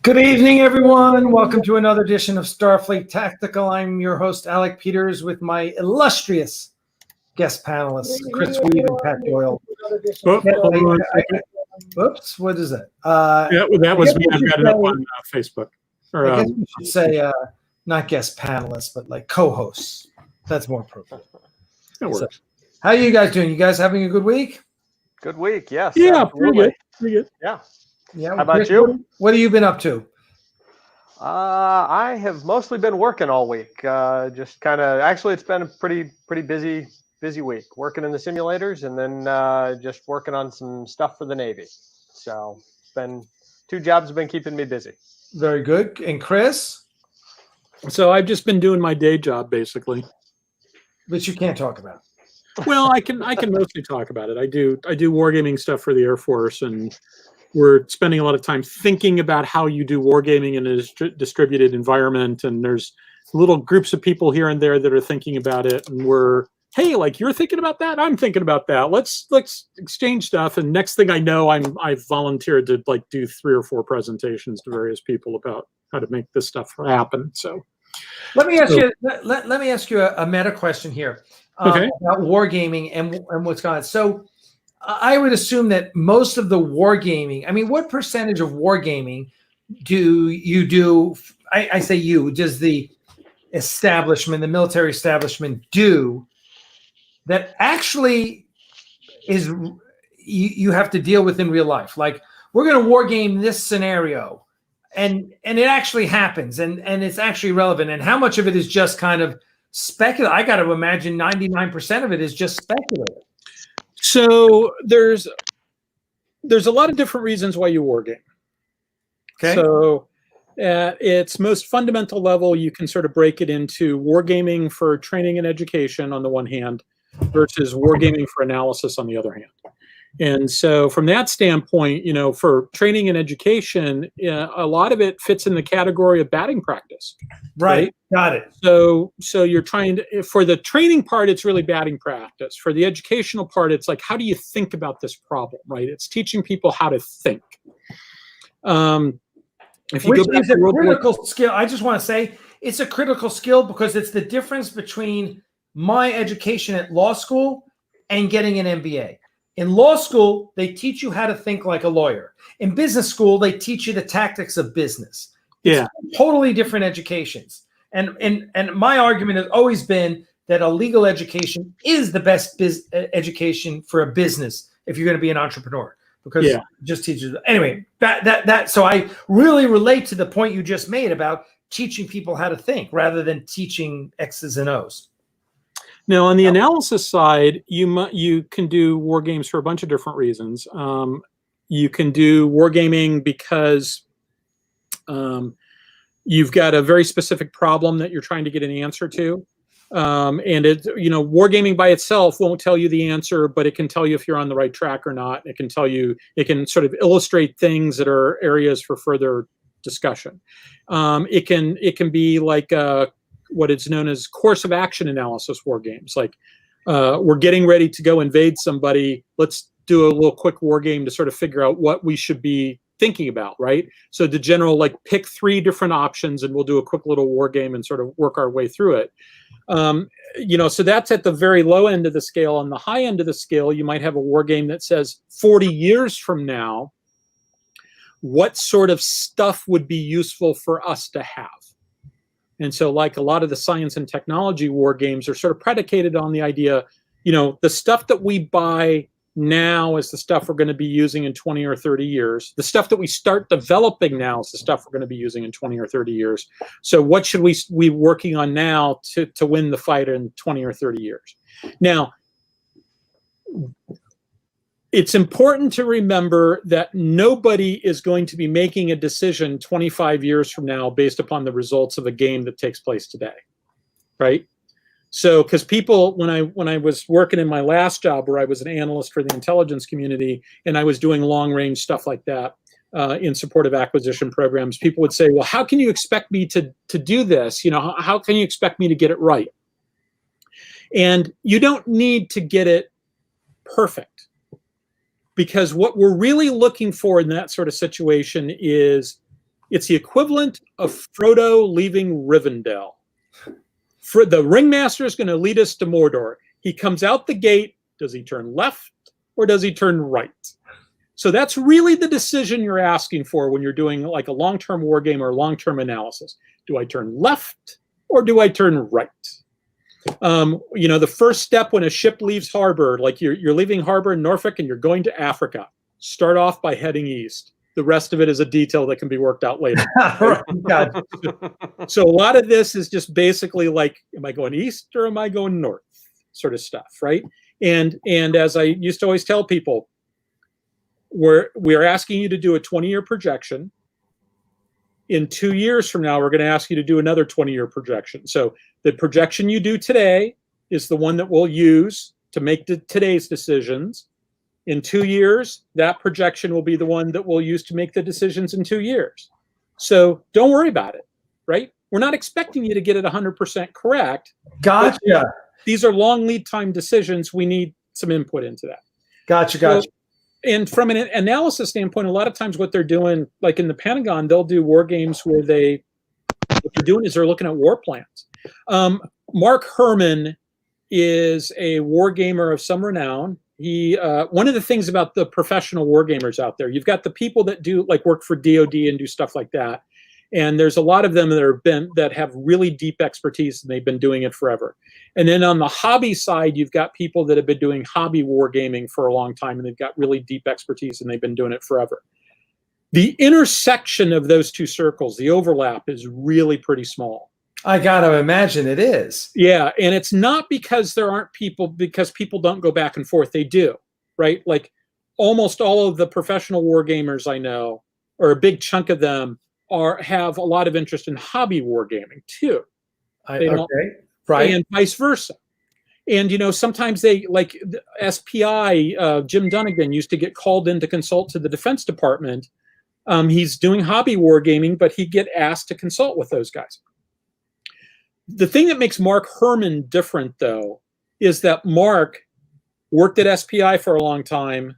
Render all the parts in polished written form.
Good evening, everyone. Welcome to another edition of Starfleet Tactical. I'm your host, Alec Peters, with my illustrious guest panelists, Chris Weuve and Pat Doyle. Whoops, what is that? That was me. I've got it up on Facebook. I guess we should say not guest panelists, but like co-hosts. That's more appropriate. That works. So, how are you guys doing? You guys having a good week? Good week, yes. Yeah, pretty good. Pretty good. Yeah. Yeah. How about you? What have you been up to? I have mostly been working all week. Just kind of. Actually, it's been a pretty busy week. Working in the simulators, and then just working on some stuff for the Navy. So it's been two jobs have been keeping me busy. Very good. And Chris? So I've just been doing my day job basically. But you can't talk about it. Well, I can mostly talk about it. I do wargaming stuff for the Air Force, and we're spending a lot of time thinking about how you do wargaming in a distributed environment. And there's little groups of people here and there that are thinking about it. And we're, hey, like, you're thinking about that? I'm thinking about that. Let's exchange stuff. And next thing I know, I've volunteered to like do 3 or 4 presentations to various people about how to make this stuff happen. So let me ask you a meta question here about wargaming and what's going on. So I would assume that most of the wargaming, I mean, what percentage of wargaming do you do? I say you, does the establishment, the military establishment do that actually is you have to deal with in real life? Like, we're going to wargame this scenario and it actually happens and it's actually relevant. And how much of it is just kind of speculative? I got to imagine 99% of it is just speculative. So there's a lot of different reasons why you wargame. Okay. So at its most fundamental level, you can sort of break it into wargaming for training and education on the one hand versus wargaming for analysis on the other hand. And so from that standpoint, you know, for training and education, a lot of it fits in the category of batting practice. Right. Got it. So you're trying to, for the training part, it's really batting practice. For the educational part, it's like, how do you think about this problem, right? It's teaching people how to think. If you Which go back is a to critical skill. I just want to say it's a critical skill because it's the difference between my education at law school and getting an MBA. In law school, they teach you how to think like a lawyer. In business school, they teach you the tactics of business. Yeah. It's totally different educations. And my argument has always been that a legal education is the best education for a business if you're going to be an entrepreneur, because it just teaches. Anyway, that so I really relate to the point you just made about teaching people how to think rather than teaching X's and O's. Now, on the analysis side, you can do war games for a bunch of different reasons. You can do wargaming because you've got a very specific problem that you're trying to get an answer to. And wargaming by itself won't tell you the answer, but it can tell you if you're on the right track or not. It can tell you, it can sort of illustrate things that are areas for further discussion. It can be like what is known as course of action analysis war games. Like we're getting ready to go invade somebody. Let's do a little quick war game to sort of figure out what we should be thinking about, right? So the general, like, pick 3 different options and we'll do a quick little war game and sort of work our way through it. So that's at the very low end of the scale. On the high end of the scale, you might have a war game that says 40 years from now, what sort of stuff would be useful for us to have? And so, like, a lot of the science and technology war games are sort of predicated on the idea, the stuff that we buy now is the stuff we're going to be using in 20 or 30 years. The stuff that we start developing now is the stuff we're going to be using in 20 or 30 years. So what should we be working on now to win the fight in 20 or 30 years? Now, it's important to remember that nobody is going to be making a decision 25 years from now based upon the results of a game that takes place today, right? So, because people, when I was working in my last job where I was an analyst for the intelligence community and I was doing long range stuff like that in support of acquisition programs, people would say, well, how can you expect me to do this? How can you expect me to get it right? And you don't need to get it perfect, because what we're really looking for in that sort of situation is It's the equivalent of Frodo leaving Rivendell. The ringmaster is going to lead us to Mordor. He comes out the gate. Does he turn left or does he turn right? So that's really the decision you're asking for when you're doing like a long-term war game or long-term analysis. Do I turn left or do I turn right? The first step when a ship leaves harbor, like you're leaving harbor in Norfolk and you're going to Africa, start off by heading east. The rest of it is a detail that can be worked out later. So a lot of this is just basically like, am I going east or am I going north sort of stuff, right? And as I used to always tell people, we're asking you to do a 20-year projection. In 2 years from now, we're going to ask you to do another 20-year projection. So the projection you do today is the one that we'll use to make today's decisions. In 2 years, that projection will be the one that we'll use to make the decisions in 2 years. So don't worry about it, right? We're not expecting you to get it 100% correct. Gotcha. These are long lead time decisions. We need some input into that. Gotcha. So, and from an analysis standpoint, a lot of times what they're doing, like in the Pentagon, they'll do war games where what they're doing is they're looking at war plans. Mark Herman is a war gamer of some renown. He one of the things about the professional war gamers out there, you've got the people that do like work for DoD and do stuff like that, and there's a lot of them that have really deep expertise and they've been doing it forever. And then on the hobby side, you've got people that have been doing hobby war gaming for a long time and they've got really deep expertise and they've been doing it forever. The intersection of those two circles, the overlap, is really pretty small. I gotta imagine it is. Yeah, and it's not because there aren't people, because people don't go back and forth. They do, right? Like almost all of the professional war gamers I know, or a big chunk of them, have a lot of interest in hobby war gaming too. Right. And vice versa. And sometimes they, like the SPI, Jim Dunnigan used to get called in to consult to the Defense Department. He's doing hobby war gaming, but he'd get asked to consult with those guys. The thing that makes Mark Herman different, though, is that Mark worked at SPI for a long time.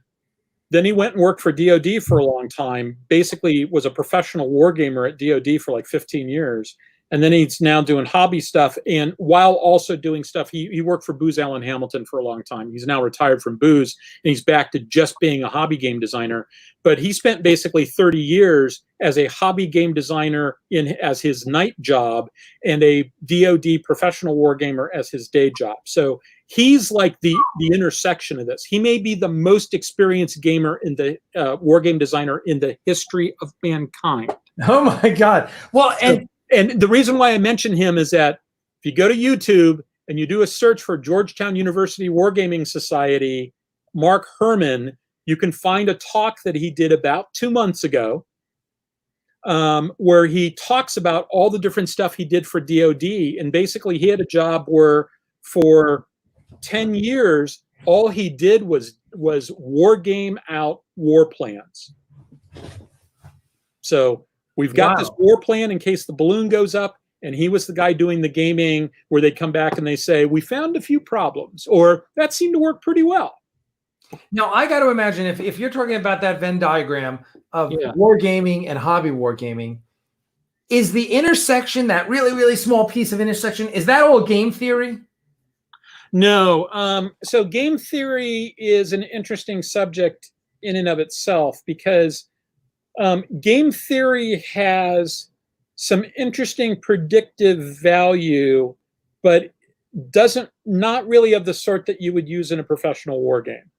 Then he went and worked for DoD for a long time, basically was a professional war gamer at DoD for like 15 years. And then he's now doing hobby stuff. And while also doing stuff, he worked for Booz Allen Hamilton for a long time. He's now retired from Booz and he's back to just being a hobby game designer. But he spent basically 30 years as a hobby game designer as his night job and a DoD professional war gamer as his day job. So he's like the intersection of this. He may be the most experienced gamer in the war game designer in the history of mankind. Oh my God. Well, and the reason why I mention him is that if you go to YouTube and you do a search for Georgetown University Wargaming Society, Mark Herman, you can find a talk that he did about 2 months ago where he talks about all the different stuff he did for DoD. And basically he had a job where for 10 years, all he did was war game out war plans. So we've got this war plan in case the balloon goes up, and he was the guy doing the gaming where they come back and they say, we found a few problems, or that seemed to work pretty well. Now, I got to imagine if you're talking about that Venn diagram of war gaming and hobby war gaming, is the intersection, that really, really small piece of intersection, is that all game theory? No. So game theory is an interesting subject in and of itself because game theory has some interesting predictive value, but not really of the sort that you would use in a professional war game.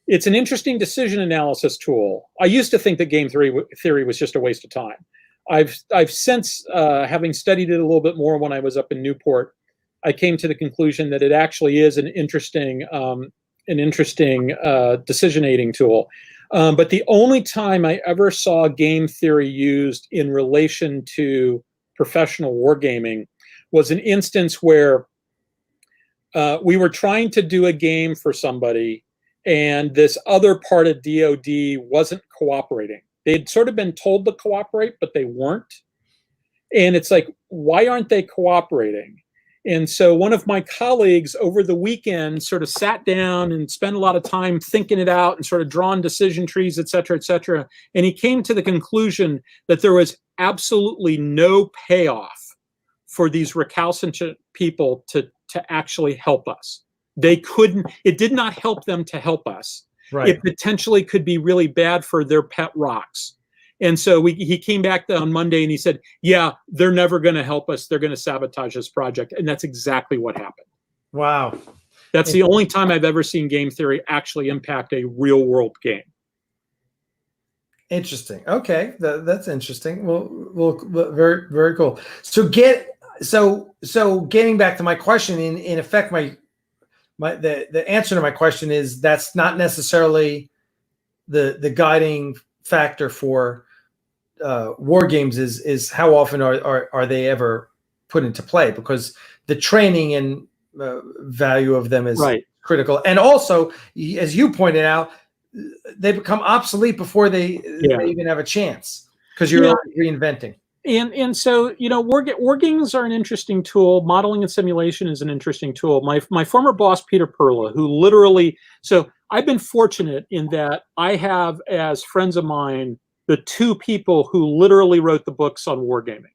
It's an interesting decision analysis tool. I used to think that game theory was just a waste of time. I've since, having studied it a little bit more when I was up in Newport, I came to the conclusion that it actually is an interesting decision-aiding tool. But the only time I ever saw game theory used in relation to professional wargaming was an instance where we were trying to do a game for somebody and this other part of DoD wasn't cooperating. They'd sort of been told to cooperate, but they weren't. And it's like, why aren't they cooperating? And so one of my colleagues over the weekend sort of sat down and spent a lot of time thinking it out and sort of drawn decision trees, et cetera, et cetera. And he came to the conclusion that there was absolutely no payoff for these recalcitrant people to actually help us. They couldn't, it did not help them to help us. Right. It potentially could be really bad for their pet rocks. And so he came back on Monday and he said, yeah, they're never going to help us. They're going to sabotage this project. And that's exactly what happened. Wow. That's the only time I've ever seen game theory actually impact a real world game. Interesting. Okay. That's interesting. Well, very, very cool. So getting back to my question, in effect, the answer to my question is that's not necessarily the guiding factor for war games is how often are they ever put into play, because the training and value of them is critical. And also, as you pointed out, they become obsolete before they even have a chance, because you're reinventing. And so, war games are an interesting tool. Modeling and simulation is an interesting tool. My former boss, Peter Perla, who literally, so I've been fortunate in that I have as friends of mine the two people who literally wrote the books on wargaming.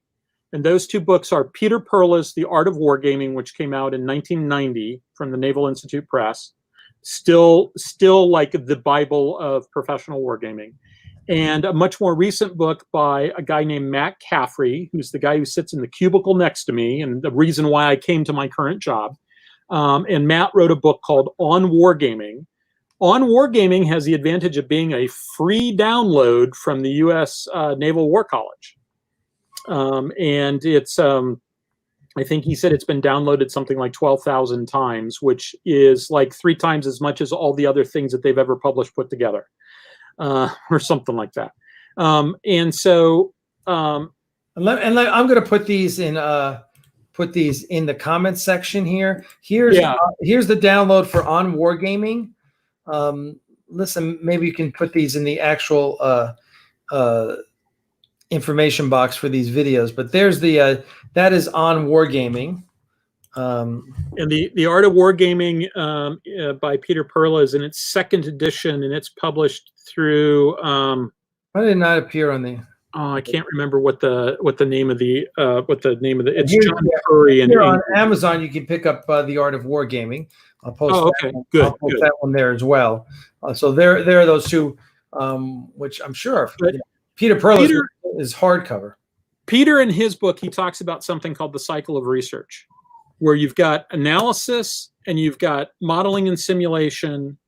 And those two books are Peter Perla's The Art of Wargaming, which came out in 1990 from the Naval Institute Press, still like the Bible of professional wargaming. And a much more recent book by a guy named Matt Caffrey, who's the guy who sits in the cubicle next to me and the reason why I came to my current job. And Matt wrote a book called On Wargaming. On Wargaming has the advantage of being a free download from the U.S. Naval War College. And it's, I think he said it's been downloaded something like 12,000 times, which is like 3 times as much as all the other things that they've ever published put together. Or something like that. And so, I'm going to put these in the comments section here. Here's the download for On Wargaming. Listen, maybe you can put these in the actual information box for these videos. But there's that is On Wargaming. And the Art of Wargaming by Peter Perla is in its 2nd edition, and it's published through. Why did it not appear on the? Oh, I can't remember what the name of the It's John Curry, and on Amazon you can pick up The Art of Wargaming. I'll post. Good. I'll post that one there as well. So there are those two, which I'm sure. Peter Perla is hardcover. Peter, in his book, he talks about something called the cycle of research, where you've got analysis and you've got modeling and simulation.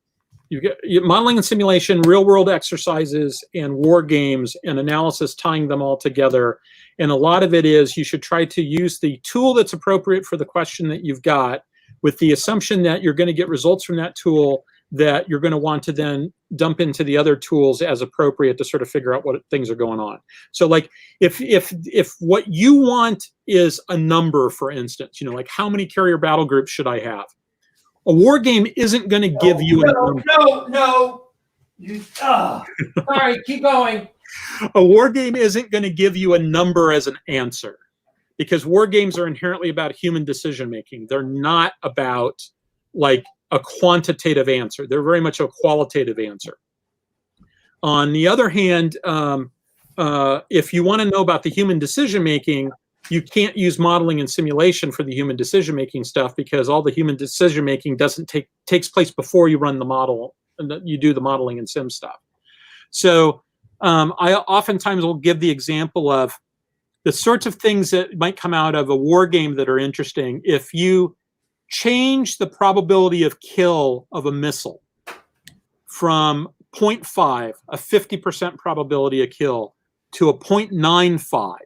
You've got modeling and simulation, real world exercises, and war games, and analysis, tying them all together. And a lot of it is you should try to use the tool that's appropriate for the question that you've got, with the assumption that you're going to get results from that tool that you're going to want to then dump into the other tools as appropriate to sort of figure out what things are going on. So like if what you want is a number, for instance, like how many carrier battle groups should I have? A war game isn't going to give you a number. No. Sorry, keep going. A war game isn't going to give you a number as an answer, because war games are inherently about human decision making. They're not about like a quantitative answer. They're very much a qualitative answer. On the other hand, if you want to know about the human decision making, you can't use modeling and simulation for the human decision making stuff, because all the human decision making takes place before you run the model and you do the modeling and sim stuff. So I oftentimes will give the example of the sorts of things that might come out of a war game that are interesting. If you change the probability of kill of a missile from 0.5, a 50% probability of kill, to a 0.95,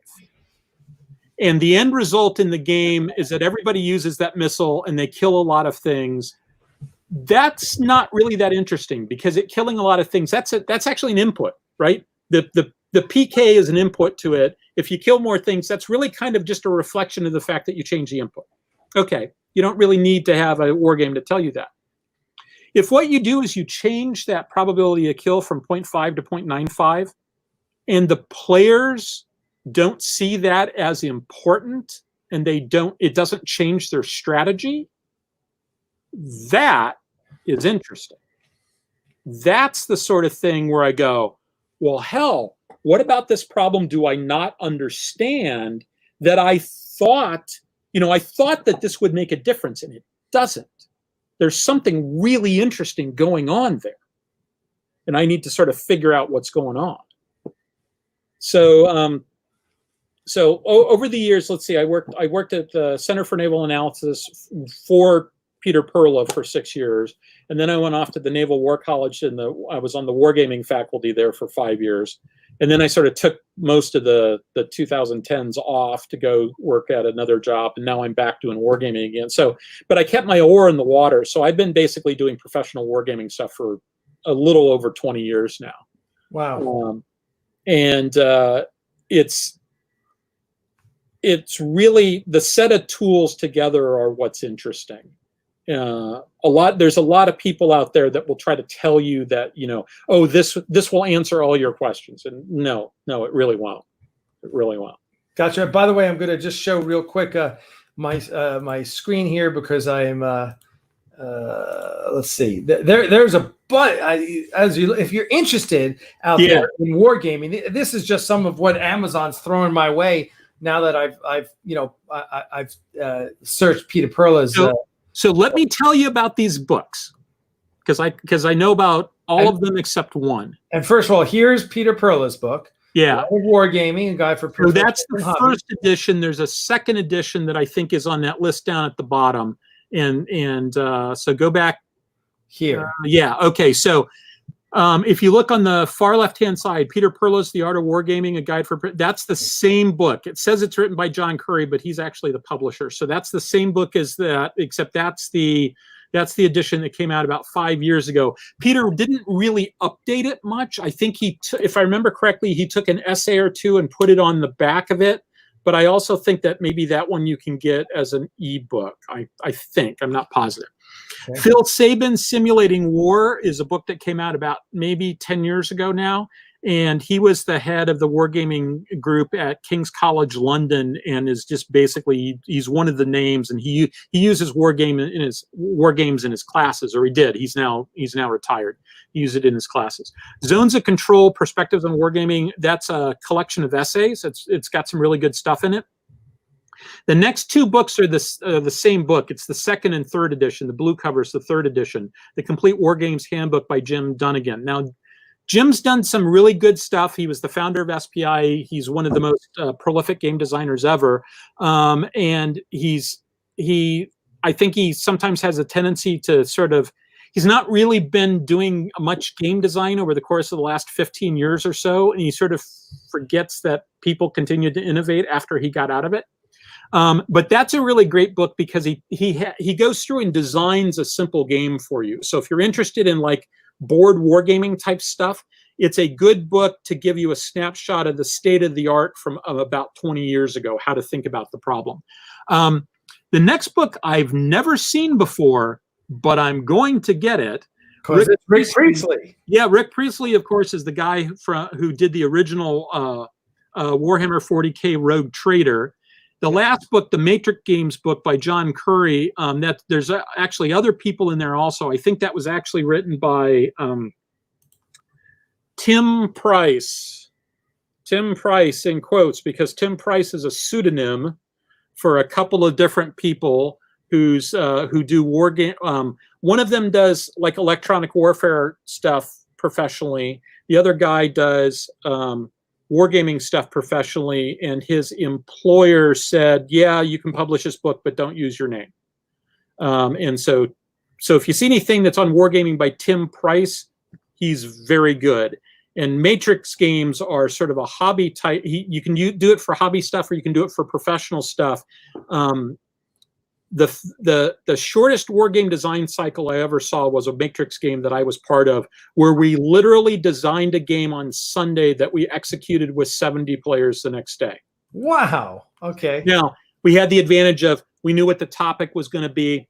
and the end result in the game is that everybody uses that missile and they kill a lot of things, that's not really that interesting, because killing a lot of things, that's actually an input, right? The PK is an input to it. If you kill more things, that's really kind of just a reflection of the fact that you change the input. Okay, you don't really need to have a war game to tell you that. If what you do is you change that probability of kill from 0.5 to 0.95, and the players don't see that as important, and it doesn't change their strategy, that is interesting. That's the sort of thing where I go, well, hell, What about this problem do I not understand that I thought that this would make a difference, and it doesn't. There's something really interesting going on there, and I need to sort of figure out what's going on. So, over the years, let's see, I worked at the Center for Naval Analysis for Peter Perla for 6 years, and then I went off to the Naval War College, and I was on the wargaming faculty there for 5 years. And then I sort of took most of the 2010s off to go work at another job, and now I'm back doing wargaming again. So, but I kept my oar in the water. So I've been basically doing professional wargaming stuff for a little over 20 years now. Wow. It's really the set of tools together are what's interesting. There's a lot of people out there that will try to tell you that, oh, this will answer all your questions, and no, it really won't. It really won't. Gotcha. By the way, I'm going to just show real quick my screen here, because I'm let's see. There's a if you're interested out there in wargaming, this is just some of what Amazon's throwing my way now that I've searched Peter Perla's. So let me tell you about these books, because I know about all of them except one. And first of all, here's Peter Perla's book. Yeah, Wargaming, a guide for. So that's the first edition. There's a second edition that I think is on that list down at the bottom, and so go back here. Yeah. Okay. So. If you look on the far left-hand side, Peter Perla's The Art of Wargaming, a guide for, that's the same book. It says it's written by John Curry, but he's actually the publisher. So that's the same book as that, except that's the edition that came out about 5 years ago. Peter didn't really update it much. I think if I remember correctly, he took an essay or two and put it on the back of it. But I also think that maybe that one you can get as an ebook. I think, I'm not positive. Okay. Phil Sabin's Simulating War is a book that came out about maybe 10 years ago now. And he was the head of the wargaming group at King's College London, and is just basically, he's one of the names, and he uses war games in his classes, or he did. He's now retired. He used it in his classes. Zones of Control: Perspectives on Wargaming. That's a collection of essays. It's got some really good stuff in it. The next two books are the same book. It's the second and third edition. The blue cover is the third edition. The Complete War Games Handbook by Jim Dunnigan. Now, Jim's done some really good stuff. He was the founder of SPI. He's one of the most prolific game designers ever. And I think he sometimes has a tendency to he's not really been doing much game design over the course of the last 15 years or so. And he sort of forgets that people continued to innovate after he got out of it. But that's a really great book, because he goes through and designs a simple game for you. So if you're interested in like board wargaming type stuff, it's a good book to give you a snapshot of the state of the art from about 20 years ago, how to think about the problem. The next book I've never seen before, but I'm going to get it. Rick Priestley. Yeah, Rick Priestley, of course, is the guy who did the original Warhammer 40K Rogue Trader. The last book, the Matrix Games book by John Curry, there's actually other people in there also. I think that was actually written by Tim Price. Tim Price in quotes, because Tim Price is a pseudonym for a couple of different people who do war game. One of them does like electronic warfare stuff professionally. The other guy does wargaming stuff professionally, and his employer said, yeah, you can publish this book, but don't use your name. And so if you see anything that's on wargaming by Tim Price, he's very good. And Matrix Games are sort of a hobby type. You can do it for hobby stuff, or you can do it for professional stuff. The shortest war game design cycle I ever saw was a Matrix game that I was part of, where we literally designed a game on Sunday that we executed with 70 players the next day. Wow. Okay. Now, we had the advantage of, we knew what the topic was going to be.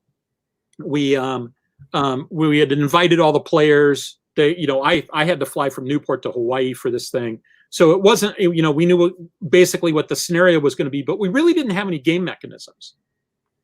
We had invited all the players. I had to fly from Newport to Hawaii for this thing. So it wasn't, we knew basically what the scenario was going to be, but we really didn't have any game mechanisms.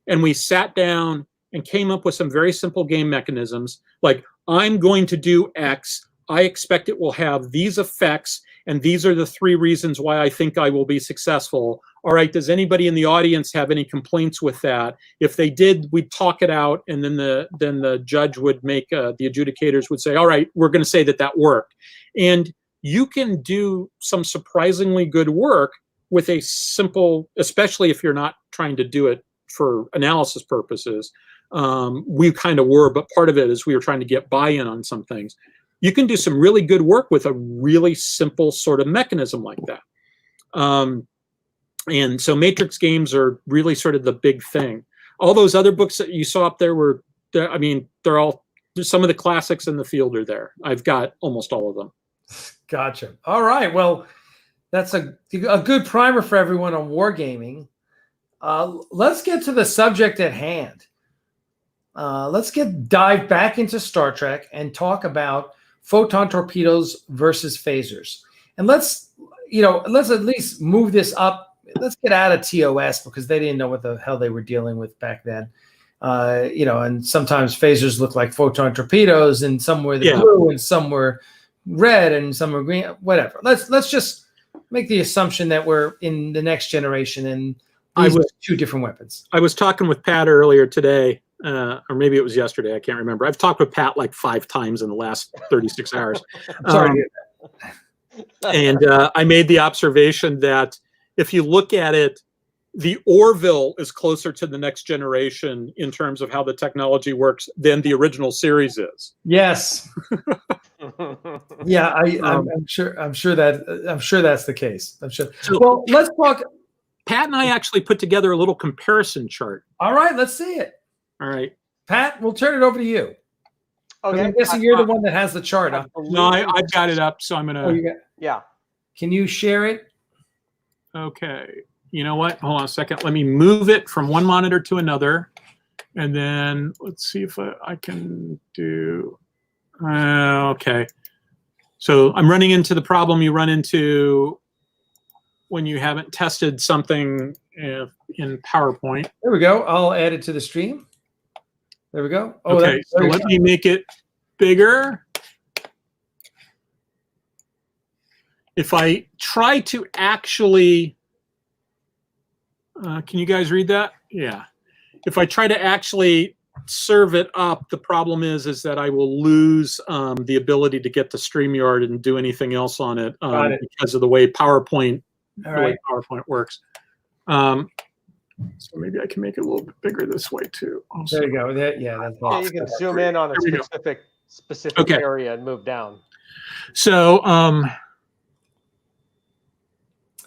And we sat down and came up with some very simple game mechanisms, like, I'm going to do X. I expect it will have these effects, and these are the 3 reasons why I think I will be successful. All right, does anybody in the audience have any complaints with that? If they did, we'd talk it out, and then the judge would make, the adjudicators would say, all right, we're going to say that worked. And you can do some surprisingly good work with a simple, especially if you're not trying to do it for analysis purposes. We kind of were, but part of it is we were trying to get buy-in on some things. You can do some really good work with a really simple sort of mechanism like that. And so matrix games are really sort of the big thing. All those other books that you saw up there were, I mean, some of the classics in the field are there. I've got almost all of them. Gotcha. All right. Well, that's a good primer for everyone on wargaming. Let's get to the subject at hand. Let's dive back into Star Trek and talk about photon torpedoes versus phasers. And let's at least move this up. Let's get out of TOS because they didn't know what the hell they were dealing with back then. And sometimes phasers look like photon torpedoes, and some were the blue, and some were red, and some were green. Whatever. Let's just make the assumption that we're in the next generation, and these are 2 different weapons. I was talking with Pat earlier today, or maybe it was yesterday. I can't remember. I've talked with Pat like 5 times in the last 36 hours. Sorry. And I made the observation that if you look at it, the Orville is closer to the next generation in terms of how the technology works than the original series is. Yes. Yeah, I'm sure that's the case. I'm sure. So, well, let's talk. Pat and I actually put together a little comparison chart. All right, let's see it. All right, Pat, we'll turn it over to you. Okay. I'm guessing you're the one that has the chart. No, I've got it up, so I'm gonna. Yeah. Can you share it? Okay. You know what? Hold on a second. Let me move it from one monitor to another, and then let's see if I can do. Okay. So I'm running into the problem you run into when you haven't tested something in PowerPoint. There we go. I'll add it to the stream. There we go. Oh, okay. So let me make it bigger. If I try to actually, can you guys read that? Yeah. If I try to actually serve it up, the problem is that I will lose the ability to get to StreamYard and do anything else on it, because of the way PowerPoint works. So maybe I can make it a little bit bigger this way too. Also. There you go. That's you can zoom in on a specific area and move down. So,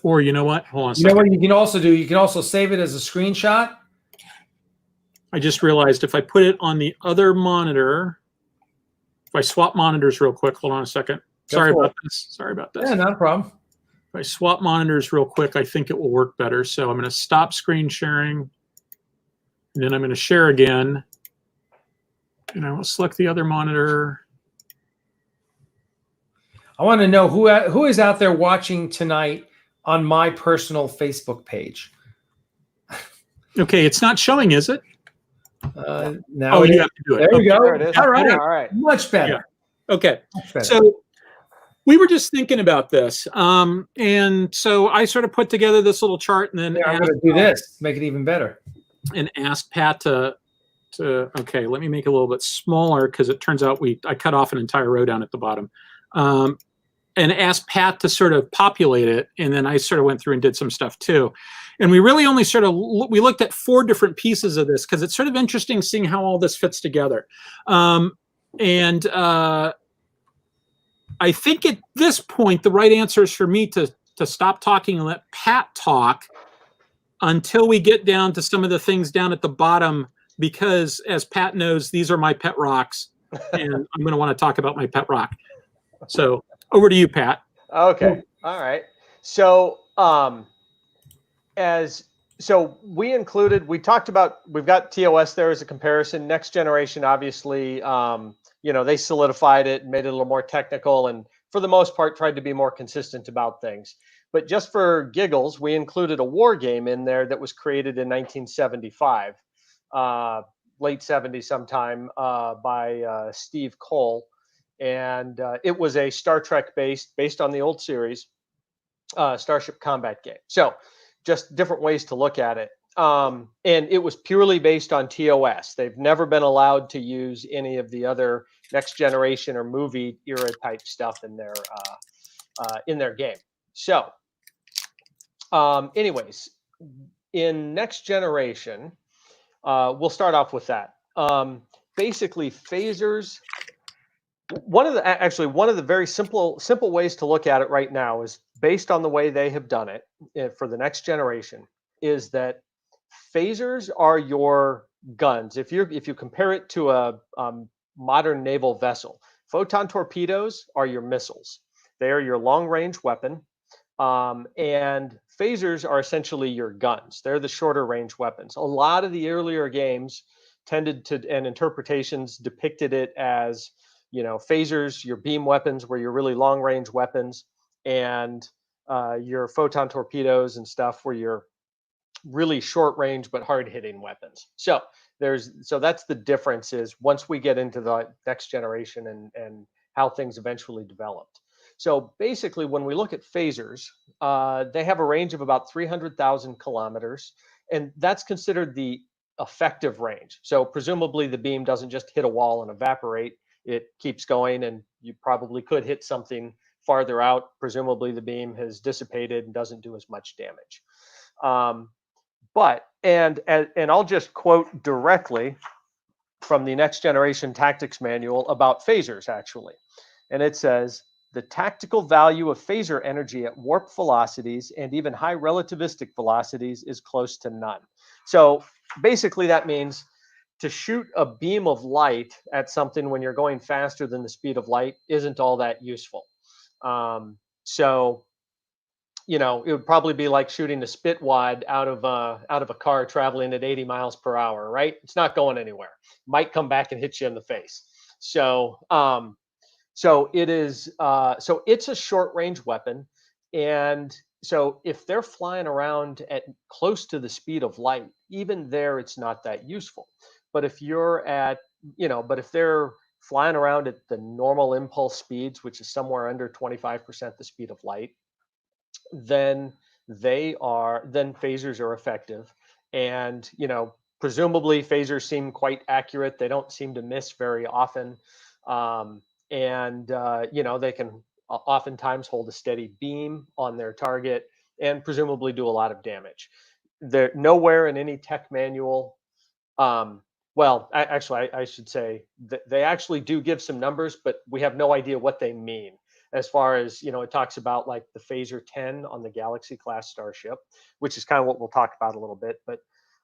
or you know what? Hold on a second. You know what you can also do? You can also save it as a screenshot. I just realized if I put it on the other monitor, if I swap monitors real quick, hold on a second. Sorry about this. Yeah, not a problem. If I swap monitors real quick, I think it will work better. So I'm going to stop screen sharing, and then I'm going to share again. And I will select the other monitor. I want to know who is out there watching tonight on my personal Facebook page. Okay, it's not showing, is it? Now you have to do it. There we go. There it is. All right. All right. Much better. Yeah. Okay. Much better. So we were just thinking about this. And so I sort of put together this little chart, and then I'm going to do this, make it even better. And asked Pat to okay, let me make it a little bit smaller because it turns out I cut off an entire row down at the bottom. And asked Pat to sort of populate it, and then I sort of went through and did some stuff too. And we really only we looked at 4 different pieces of this because it's sort of interesting seeing how all this fits together. And I think at this point, the right answer is for me to stop talking and let Pat talk until we get down to some of the things down at the bottom, because as Pat knows, these are my pet rocks, and I'm going to want to talk about my pet rock. So over to you, Pat. Okay. All right. So we talked about, we've got TOS there as a comparison. Next generation, obviously, they solidified it and made it a little more technical, and for the most part tried to be more consistent about things. But just for giggles, we included a war game in there that was created in 1975, late 70s sometime, by Steve Cole. and it was a Star Trek based on the old series, Starship Combat game. So just different ways to look at it. And it was purely based on TOS. They've never been allowed to use any of the other Next Generation or movie era type stuff in their game. So, anyways, in Next Generation, we'll start off with that. Basically, phasers. One of the very simple ways to look at it right now is based on the way they have done it for the Next Generation. Is that phasers are your guns. If you compare it to a modern naval vessel, photon torpedoes are your missiles. They are your long-range weapon, and phasers are essentially your guns. They're the shorter-range weapons. A lot of the earlier games tended to, and interpretations depicted it as, phasers, your beam weapons were your really long-range weapons, and your photon torpedoes and stuff were your really short range but hard hitting weapons. So that's the difference, is once we get into the Next Generation and how things eventually developed. So basically, when we look at phasers, they have a range of about 300,000 kilometers, and that's considered the effective range. So presumably the beam doesn't just hit a wall and evaporate. It keeps going, and you probably could hit something farther out. Presumably the beam has dissipated and doesn't do as much damage. But I'll just quote directly from the Next Generation Tactics Manual about phasers, actually. And it says, the tactical value of phaser energy at warp velocities and even high relativistic velocities is close to none. So basically that means to shoot a beam of light at something when you're going faster than the speed of light isn't all that useful. It would probably be like shooting a spit wad out of a car traveling at 80 miles per hour, right? It's not going anywhere. Might come back and hit you in the face. So it's a short range weapon, and so if they're flying around at close to the speed of light, even there it's not that useful. But if they're flying around at the normal impulse speeds, which is somewhere under 25% the speed of light, then phasers are effective. And presumably phasers seem quite accurate. They don't seem to miss very often, they can oftentimes hold a steady beam on their target and presumably do a lot of damage. They're nowhere in any tech manual. I should say that they actually do give some numbers, but we have no idea what they mean. As far as, it talks about like the Phaser 10 on the Galaxy class starship, which is kind of what we'll talk about a little bit. But,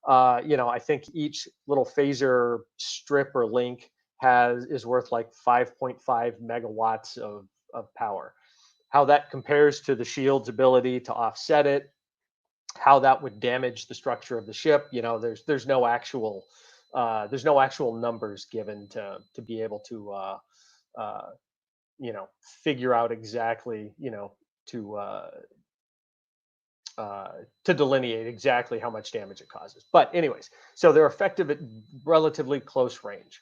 I think each little phaser strip or link is worth like 5.5 megawatts of power. How that compares to the shield's ability to offset it, how that would damage the structure of the ship, there's no actual numbers given to be able to figure out exactly, to delineate exactly how much damage it causes. But anyways, so they're effective at relatively close range.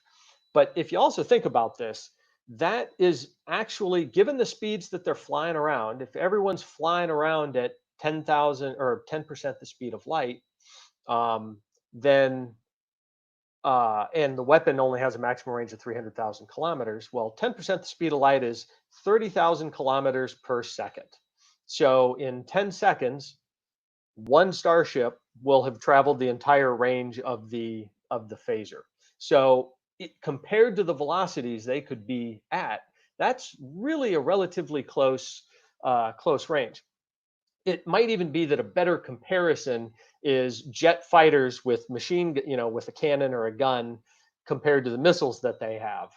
But if you also think about this, that is actually, given the speeds that they're flying around, if everyone's flying around at 10,000 or 10% the speed of light, then and the weapon only has a maximum range of 300,000 kilometers. Well, 10% the speed of light is 30,000 kilometers per second. So in 10 seconds, one starship will have traveled the entire range of the phaser. So compared to the velocities they could be at, that's really a relatively close range. It might even be that a better comparison is jet fighters with with a cannon or a gun compared to the missiles that they have,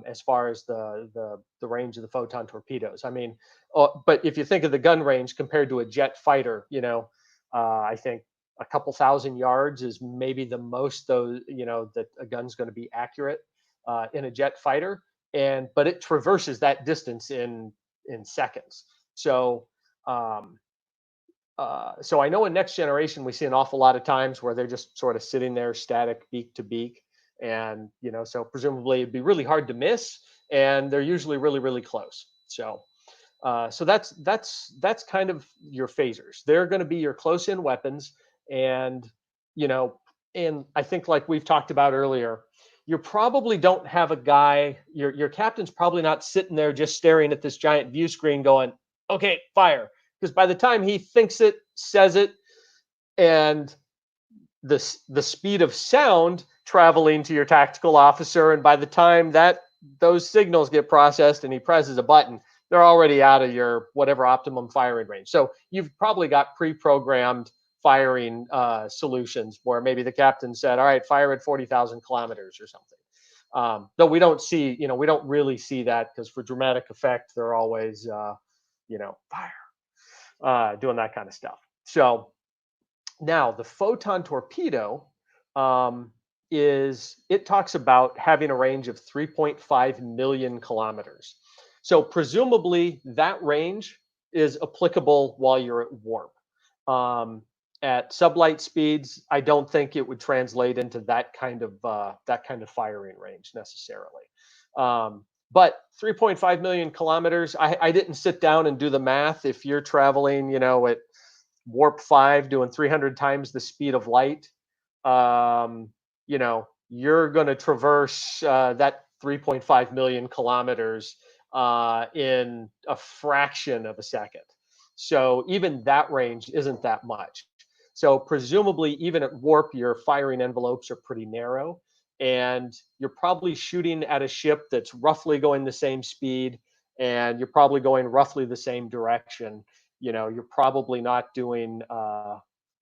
as far as the range of the photon torpedoes. I mean, but if you think of the gun range compared to a jet fighter, I think a couple thousand yards is maybe the most that a gun's going to be accurate in a jet fighter, but it traverses that distance in seconds. So I know in Next Generation we see an awful lot of times where they're just sort of sitting there static beak to beak, and so presumably it'd be really hard to miss, and they're usually really, really close. So that's kind of your phasers. They're going to be your close-in weapons, and and I think, like we've talked about earlier, you probably don't have a guy. Your captain's probably not sitting there just staring at this giant view screen, going, "Okay, fire," because by the time he thinks it, says it, and the speed of sound traveling to your tactical officer, and by the time that those signals get processed and he presses a button, they're already out of your whatever optimum firing range. So you've probably got pre-programmed firing solutions where maybe the captain said, "All right, fire at 40,000 kilometers or something." Though we don't see, we don't really see that, because for dramatic effect, they're always, fire, doing that kind of stuff. So now the photon torpedo it talks about having a range of 3.5 million kilometers. So presumably that range is applicable while you're at warp. At sublight speeds, I don't think it would translate into that kind of firing range necessarily. But 3.5 million kilometers, I didn't sit down and do the math. If you're traveling, at warp 5 doing 300 times the speed of light, you're going to traverse that 3.5 million kilometers in a fraction of a second. So even that range isn't that much. So presumably, even at warp, your firing envelopes are pretty narrow, and you're probably shooting at a ship that's roughly going the same speed, and you're probably going roughly the same direction. You're probably not doing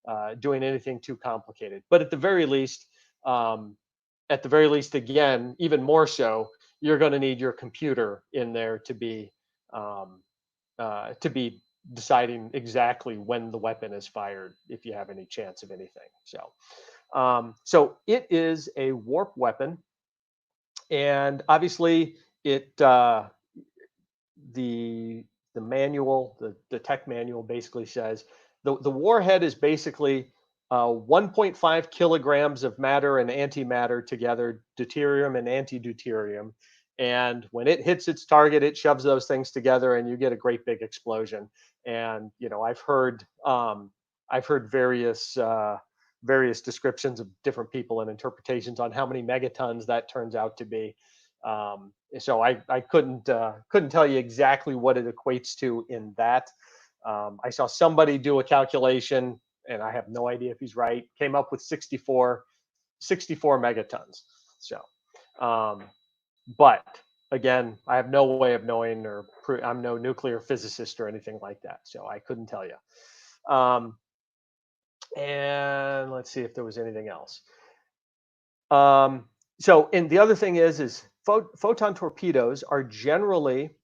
anything too complicated. But at the very least, again, even more so, you're going to need your computer in there to be deciding exactly when the weapon is fired, if you have any chance of anything. So it is a warp weapon, and obviously the manual, the tech manual, basically says the warhead is basically 1.5 kilograms of matter and antimatter together, deuterium and antideuterium. And when it hits its target, it shoves those things together, and you get a great big explosion. And I've heard various descriptions of different people and interpretations on how many megatons that turns out to be. So I couldn't tell you exactly what it equates to in that. I saw somebody do a calculation, and I have no idea if he's right. Came up with 64 megatons. So. But again, I have no way of knowing, I'm no nuclear physicist or anything like that, so I couldn't tell you. And let's see if there was anything else. So, and the other thing is photon torpedoes are generally,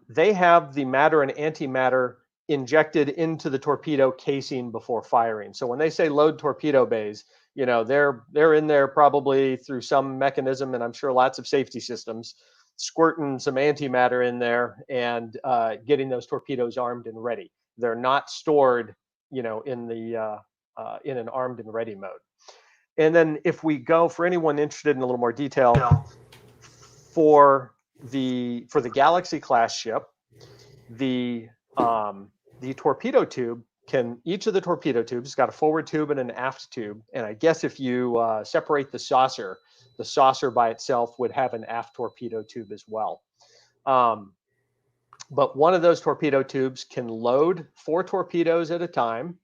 they have the matter and antimatter injected into the torpedo casing before firing. So when they say load torpedo bays, they're in there probably through some mechanism, and I'm sure lots of safety systems, squirting some antimatter in there and getting those torpedoes armed and ready. They're not stored, in an armed and ready mode. And then if we go, for anyone interested in a little more detail, for the Galaxy class ship, the torpedo tube each of the torpedo tubes has got a forward tube and an aft tube. And I guess if you separate the saucer by itself would have an aft torpedo tube as well. But one of those torpedo tubes can load 4 torpedoes at a time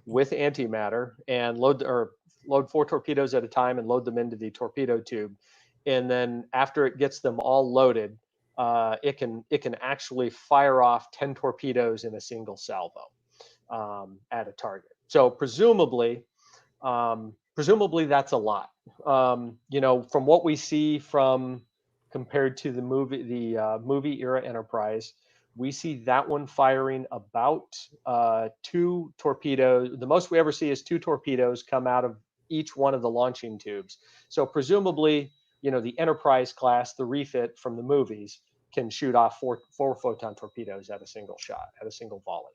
with antimatter, and load 4 torpedoes at a time and load them into the torpedo tube. And then after it gets them all loaded, it can actually fire off 10 torpedoes in a single salvo at a target. So presumably that's a lot. From what we see compared to the movie era Enterprise, we see that one firing about 2 torpedoes. The most we ever see is 2 torpedoes come out of each one of the launching tubes. So presumably, the Enterprise class, the refit from the movies, can shoot off 4 photon torpedoes at a single shot, at a single volley.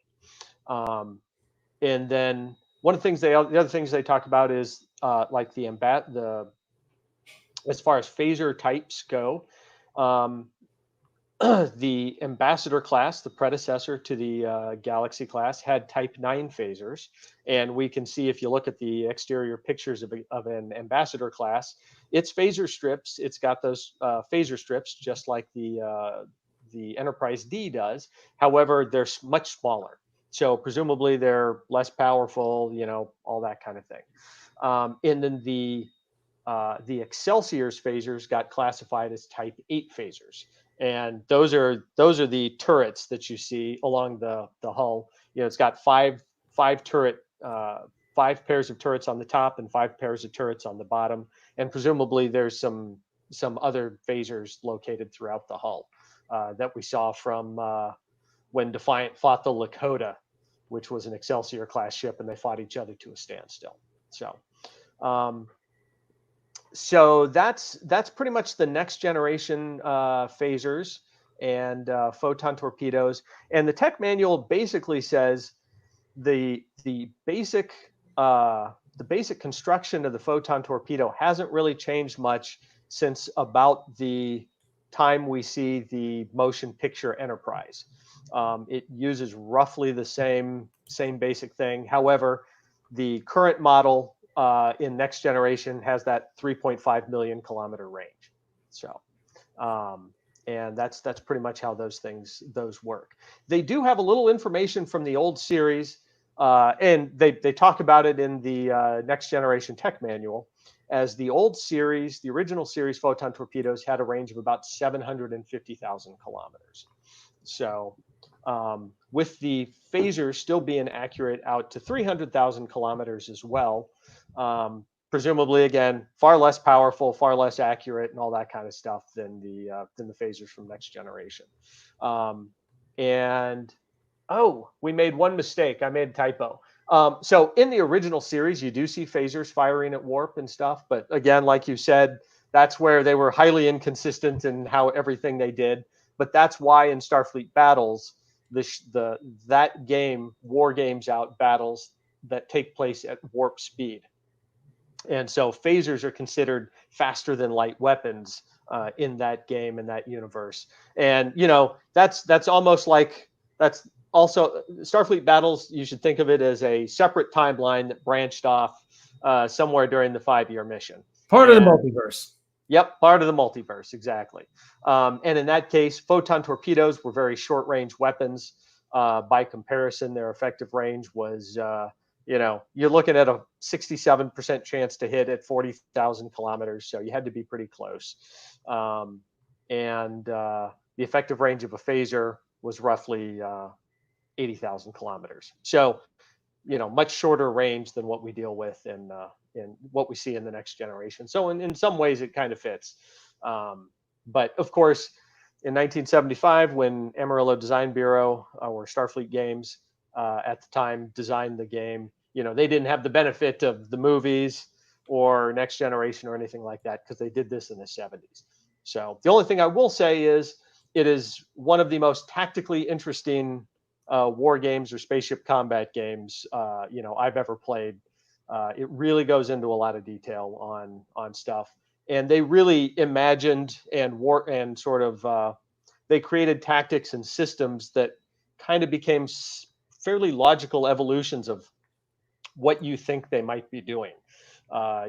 And then one of the other things they talk about is like as far as phaser types go, The Ambassador class, the predecessor to the Galaxy class, had Type 9 phasers. And we can see, if you look at the exterior pictures of an Ambassador class, its phaser strips, it's got those phaser strips just like the Enterprise D does. However, they're much smaller. So presumably they're less powerful, you know, all that kind of thing. And then the Excelsior's phasers got classified as Type 8 phasers. And those are the turrets that you see along the hull. You know, it's got five pairs of turrets on the top and 5 pairs of turrets on the bottom. And presumably there's some other phasers located throughout the hull that we saw from when Defiant fought the Lakota, which was an Excelsior class ship, and they fought each other to a standstill. So that's pretty much the next generation phasers and photon torpedoes. And the tech manual basically says the basic construction of the photon torpedo hasn't really changed much since about the time we see the motion picture Enterprise. It uses roughly the same basic thing. However, the current model in next generation has that 3.5 million kilometer range. So, and that's pretty much how those work. They do have a little information from the old series, and they talk about it in the next generation tech manual, as the old series, the original series photon torpedoes had a range of about 750,000 kilometers. So, with the phasers still being accurate out to 300,000 kilometers as well, presumably again far less powerful, far less accurate, and all that kind of stuff than the phasers from next generation. And we made one mistake. I made a typo. So in the original series, you do see phasers firing at warp and stuff, but again, like you said, that's where they were highly inconsistent in how everything they did. But that's why in Starfleet battles, that game war games out battles that take place at warp speed. And so phasers are considered faster than light weapons in that game, in that universe. And, you know, that's almost like, that's also Starfleet battles. You should think of it as a separate timeline that branched off somewhere during the 5-year mission. Part of the multiverse. Yep, part of the multiverse, exactly. And in that case, photon torpedoes were very short-range weapons. By comparison, their effective range was, you know, you're looking at a 67% chance to hit at 40,000 kilometers, so you had to be pretty close. And the effective range of a phaser was roughly 80,000 kilometers. So, you know, much shorter range than what we deal with in what we see in the next generation. So in some ways it kind of fits. But of course, in 1975, when Amarillo Design Bureau or Starfleet Games at the time designed the game, you know, they didn't have the benefit of the movies or Next Generation or anything like that, because they did this in the 70s. So the only thing I will say is it is one of the most tactically interesting war games or spaceship combat games you know, I've ever played. It really goes into a lot of detail on stuff, and they really imagined and sort of they created tactics and systems that kind of became fairly logical evolutions of what you think they might be doing.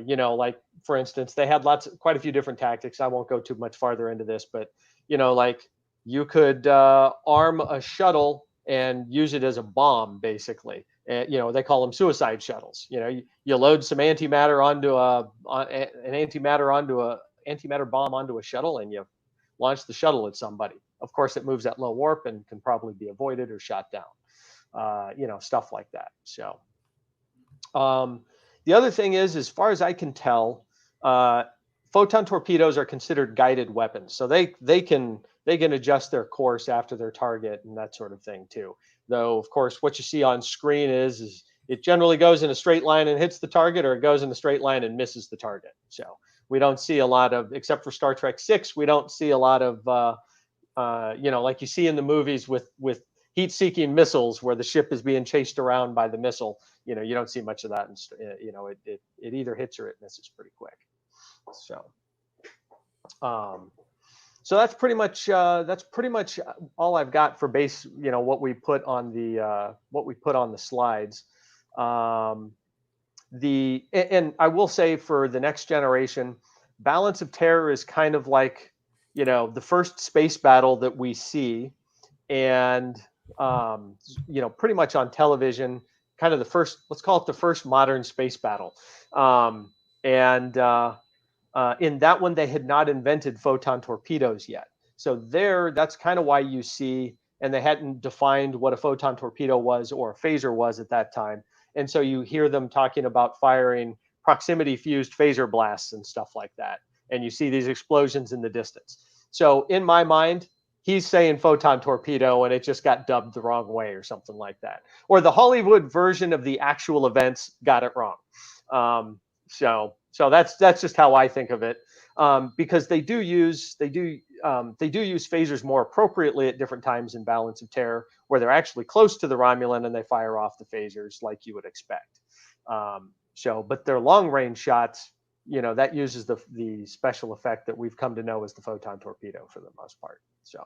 You know, like for instance, they had quite a few different tactics. I won't go too much farther into this, but you know, like you could arm a shuttle and use it as a bomb, basically. And, you know, they call them suicide shuttles. You know, you load some antimatter onto an antimatter bomb onto a shuttle, and you launch the shuttle at somebody. Of course, it moves at low warp and can probably be avoided or shot down. You know, stuff like that. So, the other thing is, as far as I can tell, photon torpedoes are considered guided weapons, so they can adjust their course after their target and that sort of thing too. Though, of course, what you see on screen is it generally goes in a straight line and hits the target, or it goes in a straight line and misses the target. So we don't see a lot of, except for Star Trek VI, we don't see a lot of, you know, like you see in the movies with heat-seeking missiles where the ship is being chased around by the missile. You know, you don't see much of that. And, you know, it either hits or it misses pretty quick. So, So that's pretty much all I've got for base. What we put on the slides. And I will say for the Next Generation, Balance of Terror is kind of like the first space battle that we see, and pretty much on television, kind of the first, let's call it the first modern space battle. In that one, they had not invented photon torpedoes yet. So that's kind of why you see, and they hadn't defined what a photon torpedo was or a phaser was at that time. And so you hear them talking about firing proximity fused phaser blasts and stuff like that. And you see these explosions in the distance. So in my mind, he's saying photon torpedo and it just got dubbed the wrong way or something like that. Or the Hollywood version of the actual events got it wrong. So that's just how I think of it, because they do use phasers more appropriately at different times in Balance of Terror, where they're actually close to the Romulan and they fire off the phasers like you would expect. But their long range shots, that uses the special effect that we've come to know as the photon torpedo for the most part. So,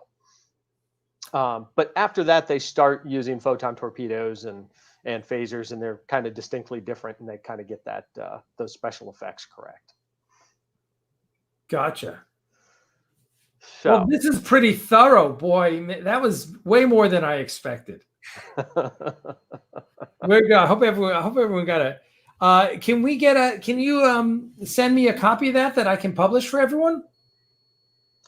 but after that, they start using photon torpedoes and phasers, and they're kind of distinctly different, and they kind of get that those special effects correct. Gotcha. So well, this is pretty thorough, boy. That was way more than I expected. Very good. I hope everyone got it. Can you send me a copy of that I can publish for everyone?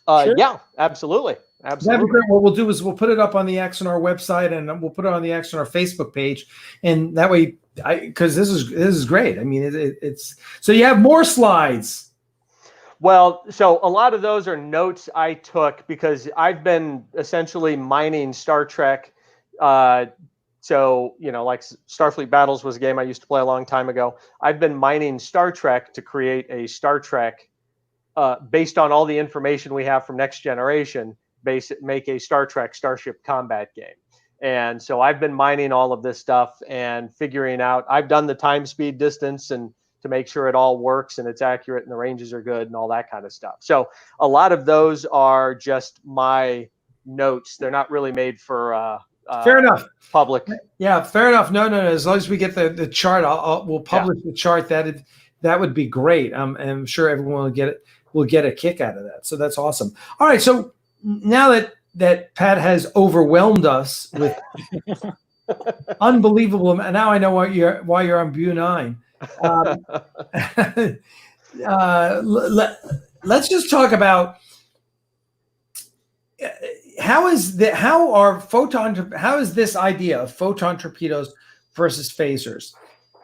Sure. Yeah, absolutely. That'd be great. What we'll do is we'll put it up on the Axanar website, and we'll put it on the Axanar Facebook page, and that way, because this is great. I mean, it's so you have more slides. Well, so a lot of those are notes I took because I've been essentially mining Star Trek. So like Starfleet Battles was a game I used to play a long time ago. I've been mining Star Trek to create a Star Trek based on all the information we have from Next Generation. Make a Star Trek Starship combat game. And so I've been mining all of this stuff and figuring out, I've done the time, speed, distance, and to make sure it all works and it's accurate and the ranges are good and all that kind of stuff. So a lot of those are just my notes. They're not really made for fair enough. Public. Yeah, fair enough. No. As long as we get the chart, we'll publish the chart. That would be great. I'm sure everyone will get a kick out of that. So that's awesome. All right. So now that Pat has overwhelmed us with unbelievable, and now I know why you're on Bu 9. Let's just talk about how is this idea of photon torpedoes versus phasers,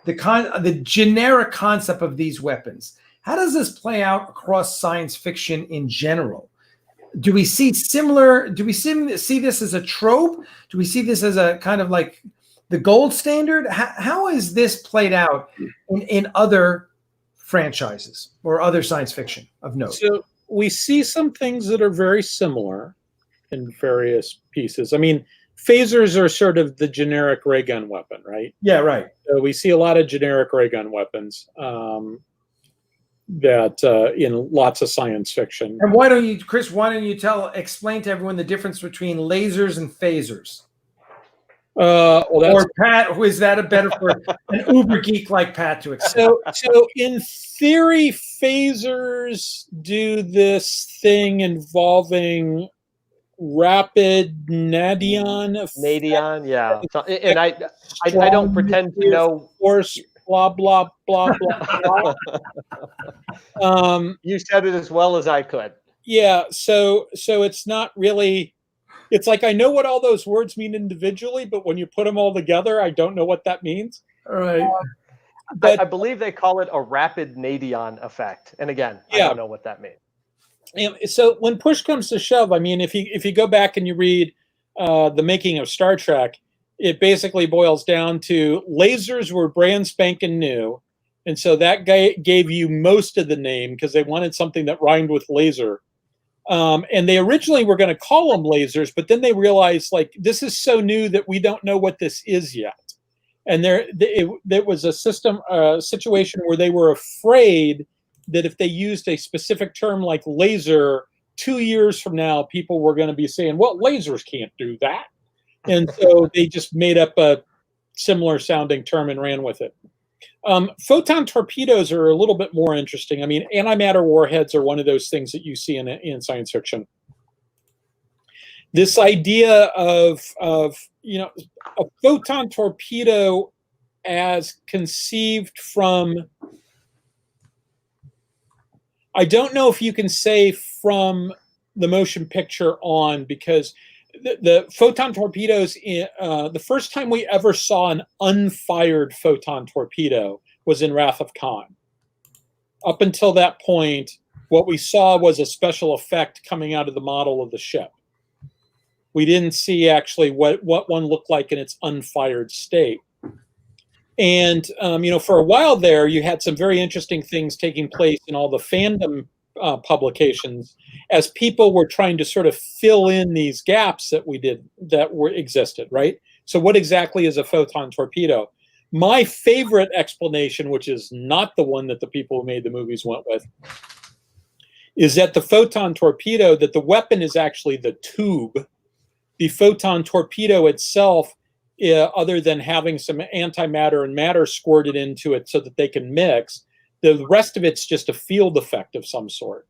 the generic concept of these weapons. How does this play out across science fiction in general? Do we see this as a trope? Do we see this as a kind of like the gold standard? How is this played out in other franchises or other science fiction of note? So we see some things that are very similar in various pieces. I mean, phasers are sort of the generic ray gun weapon, right? Yeah, right. So we see a lot of generic ray gun weapons that in lots of science fiction. And why don't you, Chris, explain to everyone the difference between lasers and phasers? Or Pat, who is that a better for an uber geek like Pat to explain? So in theory, phasers do this thing involving rapid nadion effect. Nadion, yeah. And I don't pretend to know. Force, blah blah blah blah blah. You said it as well as I could. Yeah. So it's not really. It's like I know what all those words mean individually, but when you put them all together, I don't know what that means. All right. But I believe they call it a rapid nadion effect. And again, I don't know what that means. And so when push comes to shove, I mean, if you go back and you read the making of Star Trek, it basically boils down to lasers were brand spanking new. And so that gave you most of the name because they wanted something that rhymed with laser. And they originally were going to call them lasers, but then they realized, like, this is so new that we don't know what this is yet. And there was a situation where they were afraid that if they used a specific term like laser, 2 years from now, people were going to be saying, well, lasers can't do that. And so they just made up a similar sounding term and ran with it. Photon torpedoes are a little bit more interesting. I mean, antimatter warheads are one of those things that you see in science fiction. This idea of you know, a photon torpedo as conceived from, I don't know if you can say from the motion picture on, because the photon torpedoes, the first time we ever saw an unfired photon torpedo was in Wrath of Khan. Up until that point, what we saw was a special effect coming out of the model of the ship. We didn't see actually what one looked like in its unfired state. And, you know, for a while there, you had some very interesting things taking place in all the fandom publications as people were trying to sort of fill in these gaps that existed, right? So what exactly is a photon torpedo? My favorite explanation, which is not the one that the people who made the movies went with, is that the photon torpedo, that the weapon is actually the tube. The photon torpedo itself, other than having some antimatter and matter squirted into it so that they can mix, the rest of it's just a field effect of some sort.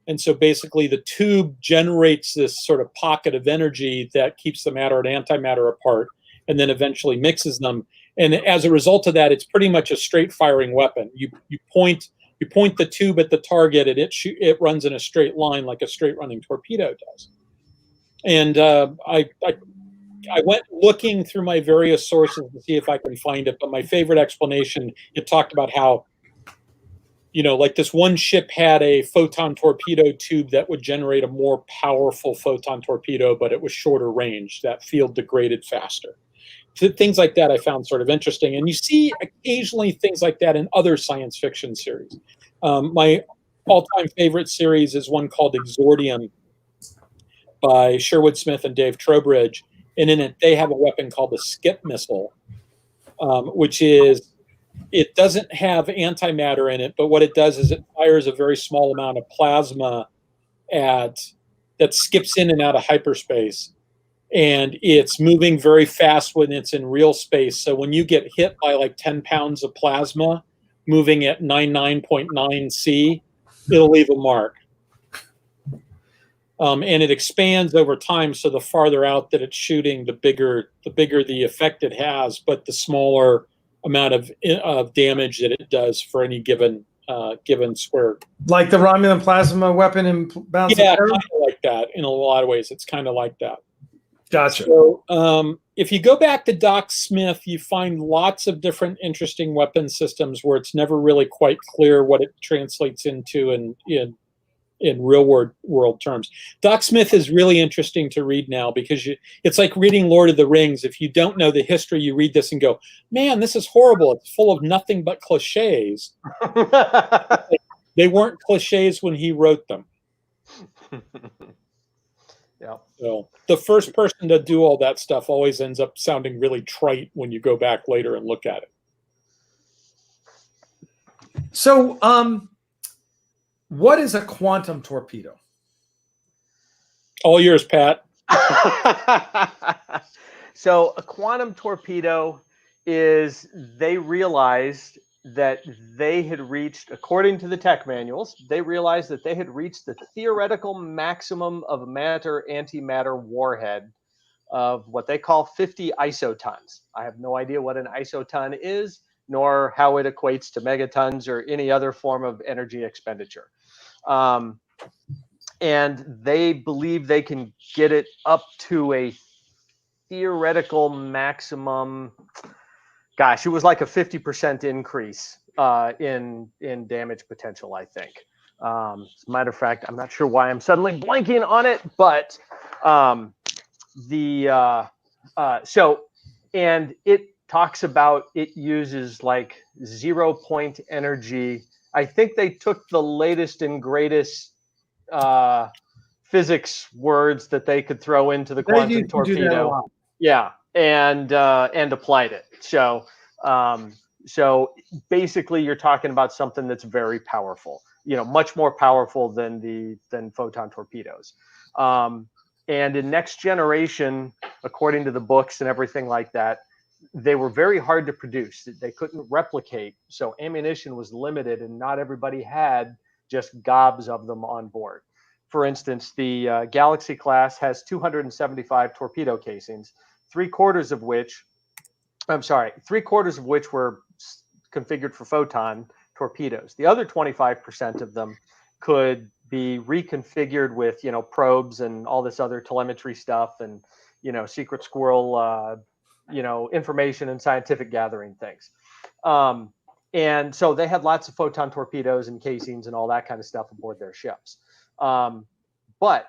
And so basically the tube generates this sort of pocket of energy that keeps the matter and antimatter apart and then eventually mixes them. And as a result of that, it's pretty much a straight firing weapon. You point the tube at the target and it runs in a straight line like a straight running torpedo does. And I went looking through my various sources to see if I can find it. But my favorite explanation, it talked about how, you know, like this one ship had a photon torpedo tube that would generate a more powerful photon torpedo, but it was shorter range. That field degraded faster. Things like that I found sort of interesting. And you see occasionally things like that in other science fiction series. My all-time favorite series is one called Exordium by Sherwood Smith and Dave Trowbridge. And in it, they have a weapon called the skip missile, which is, it doesn't have antimatter in it, but what it does is it fires a very small amount of plasma that skips in and out of hyperspace. And it's moving very fast when it's in real space. So when you get hit by like 10 pounds of plasma moving at 99.9 C, it'll leave a mark. And it expands over time, so the farther out that it's shooting, the bigger the effect it has, but the smaller amount of damage that it does for any given square. Like the Romulan plasma weapon in Battlestar? Yeah, kind of like that. In a lot of ways, it's kind of like that. Gotcha. So, if you go back to Doc Smith, you find lots of different interesting weapon systems where it's never really quite clear what it translates into in real world terms. Doc Smith is really interesting to read now because it's like reading Lord of the Rings. If you don't know the history, you read this and go, man, this is horrible. It's full of nothing but cliches. They weren't cliches when he wrote them. Yeah. So the first person to do all that stuff always ends up sounding really trite when you go back later and look at it. So, what is a quantum torpedo? All yours, Pat. So a quantum torpedo is, they realized that they had reached, according to the tech manuals, they realized that they had reached the theoretical maximum of matter-antimatter warhead of what they call 50 isotons. I have no idea what an isoton is, nor how it equates to megatons or any other form of energy expenditure. And they believe they can get it up to a theoretical maximum. Gosh, it was like a 50% increase in damage potential, I think. As a matter of fact, I'm not sure why I'm suddenly blanking on it, but and it talks about, it uses like 0 point energy. I think they took the latest and greatest physics words that they could throw into the quantum torpedo. Yeah, and applied it. So basically, you're talking about something that's very powerful. much more powerful than photon torpedoes. And in Next Generation, according to the books and everything like that, they were very hard to produce. They couldn't replicate. So ammunition was limited, and not everybody had just gobs of them on board. For instance, the Galaxy class has 275 torpedo casings, three quarters of which were configured for photon torpedoes. The other 25% of them could be reconfigured with, probes and all this other telemetry stuff and, secret squirrel, information and scientific gathering things. And so they had lots of photon torpedoes and casings and all that kind of stuff aboard their ships. But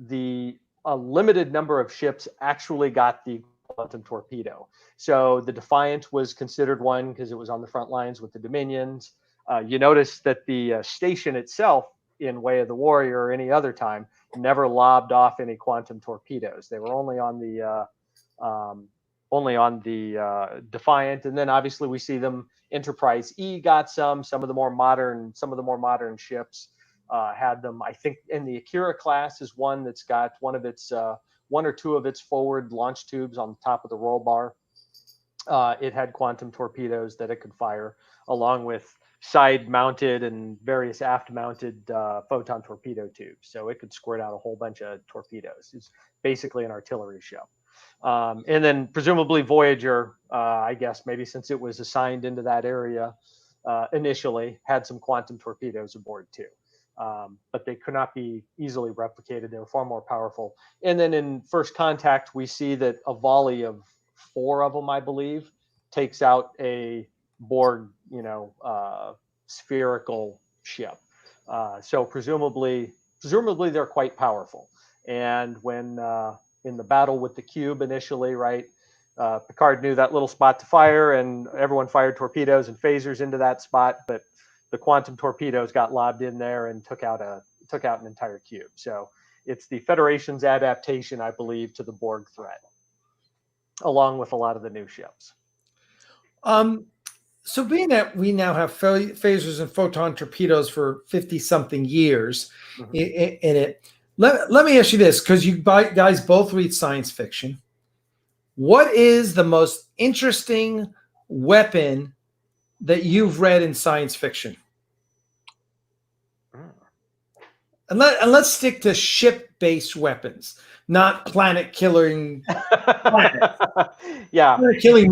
a limited number of ships actually got the quantum torpedo. So the Defiant was considered one because it was on the front lines with the Dominions. You notice that the station itself in Way of the Warrior or any other time never lobbed off any quantum torpedoes. They were only on the Defiant, and then obviously we see them. Enterprise E got some of the more modern ships had them. I think in the Akira class is one that's got one or two of its forward launch tubes on the top of the roll bar. It had quantum torpedoes that it could fire, along with side-mounted and various aft-mounted photon torpedo tubes. So it could squirt out a whole bunch of torpedoes. It's basically an artillery ship. And then presumably Voyager, I guess maybe since it was assigned into that area initially, had some quantum torpedoes aboard too. But they could not be easily replicated. They were far more powerful. And then in First Contact, we see that a volley of 4 of them, I believe, takes out a Borg, spherical ship. So presumably they're quite powerful. And when in the battle with the cube initially, right, Picard knew that little spot to fire, and everyone fired torpedoes and phasers into that spot, but the quantum torpedoes got lobbed in there and took out an entire cube. So it's the Federation's adaptation, I believe, to the Borg threat, along with a lot of the new ships. So being that we now have phasers and photon torpedoes for 50-something years in it, let me ask you this, because you guys both read science fiction. What is the most interesting weapon that you've read in science fiction? And let's stick to ship-based weapons, not planet-killing planets. Yeah, killing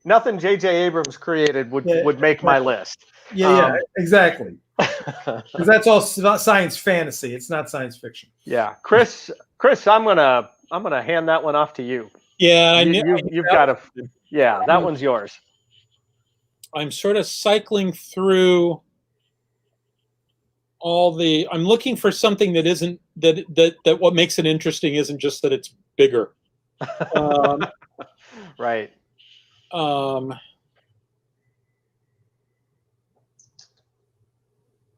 nothing J.J. Abrams created would make my list. Yeah, exactly. Because that's all science fantasy. It's not science fiction. Yeah, Chris, I'm gonna hand that one off to you. Yeah, you've got to. Yeah, that one's yours. I'm sort of cycling through I'm looking for something that isn't that what makes it interesting isn't just that it's bigger. Right.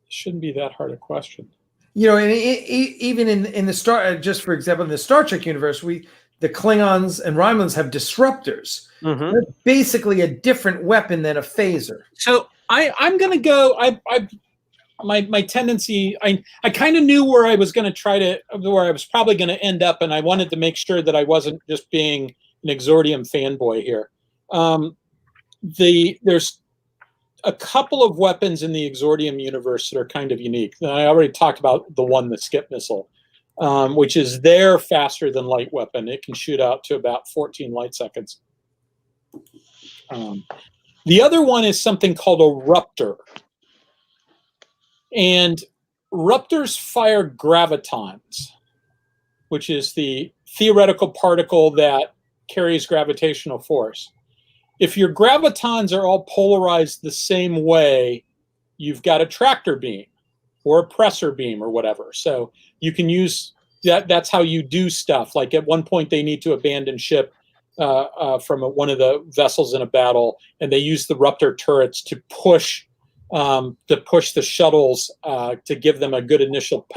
Shouldn't be that hard a question. And even in the just for example, in the Star Trek universe, the Klingons and Romulans have disruptors. Mm-hmm. They're basically a different weapon than a phaser. So I'm going to go. My tendency. I kind of knew where I was going to where I was probably going to end up, and I wanted to make sure that I wasn't just being an Exordium fanboy here. There's a couple of weapons in the Exordium universe that are kind of unique. I already talked about the skip missile, which is their faster than light weapon. It can shoot out to about 14 light seconds. The other one is something called a ruptor. And ruptors fire gravitons, which is the theoretical particle that carries gravitational force. If your gravitons are all polarized the same way, you've got a tractor beam or a pressor beam or whatever. So you can use that. That's how you do stuff. Like at one point, they need to abandon ship from one of the vessels in a battle, and they use the ruptor turrets to push the shuttles to give them a good initial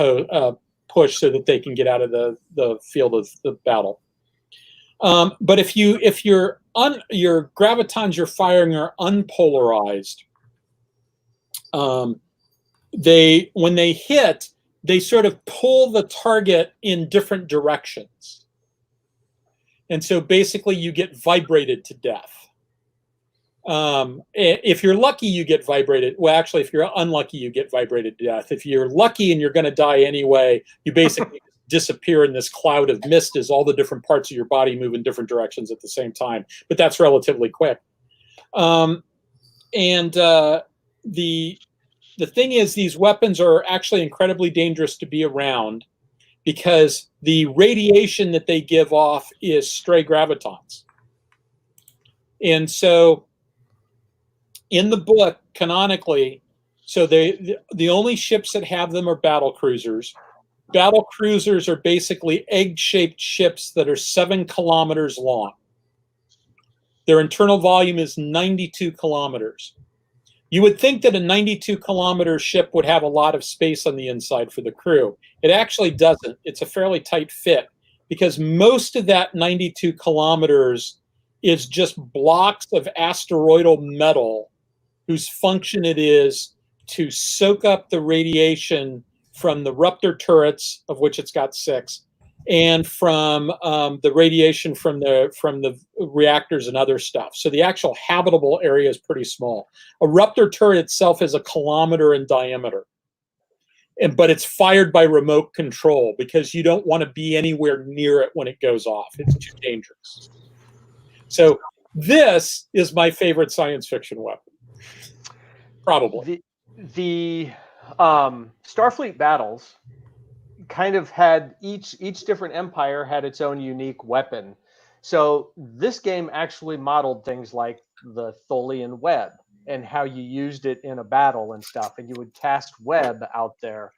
push so that they can get out of the field of the battle. But if your gravitons you're firing are unpolarized, when they hit, they sort of pull the target in different directions. And so basically you get vibrated to death. If you're lucky, you get vibrated. Well, actually, if you're unlucky, you get vibrated to death. If you're lucky and you're going to die anyway, you basically disappear in this cloud of mist as all the different parts of your body move in different directions at the same time. But that's relatively quick. The thing is, these weapons are actually incredibly dangerous to be around because the radiation that they give off is stray gravitons. And so in the book, canonically, so the only ships that have them are battle cruisers. Battle cruisers are basically egg-shaped ships that are 7 kilometers long. Their internal volume is 92 kilometers. You would think that a 92-kilometer ship would have a lot of space on the inside for the crew. It actually doesn't. It's a fairly tight fit because most of that 92 kilometers is just blocks of asteroidal metal whose function it is to soak up the radiation from the Ruptor turrets, of which it's got 6, and from the radiation from the reactors and other stuff. So the actual habitable area is pretty small. A Ruptor turret itself is 1 kilometer in diameter, but it's fired by remote control because you don't want to be anywhere near it when it goes off. It's too dangerous. So this is my favorite science fiction weapon, probably. The Starfleet battles kind of had each different empire had its own unique weapon. So this game actually modeled things like the Tholian web and how you used it in a battle and stuff. And you would cast web out there,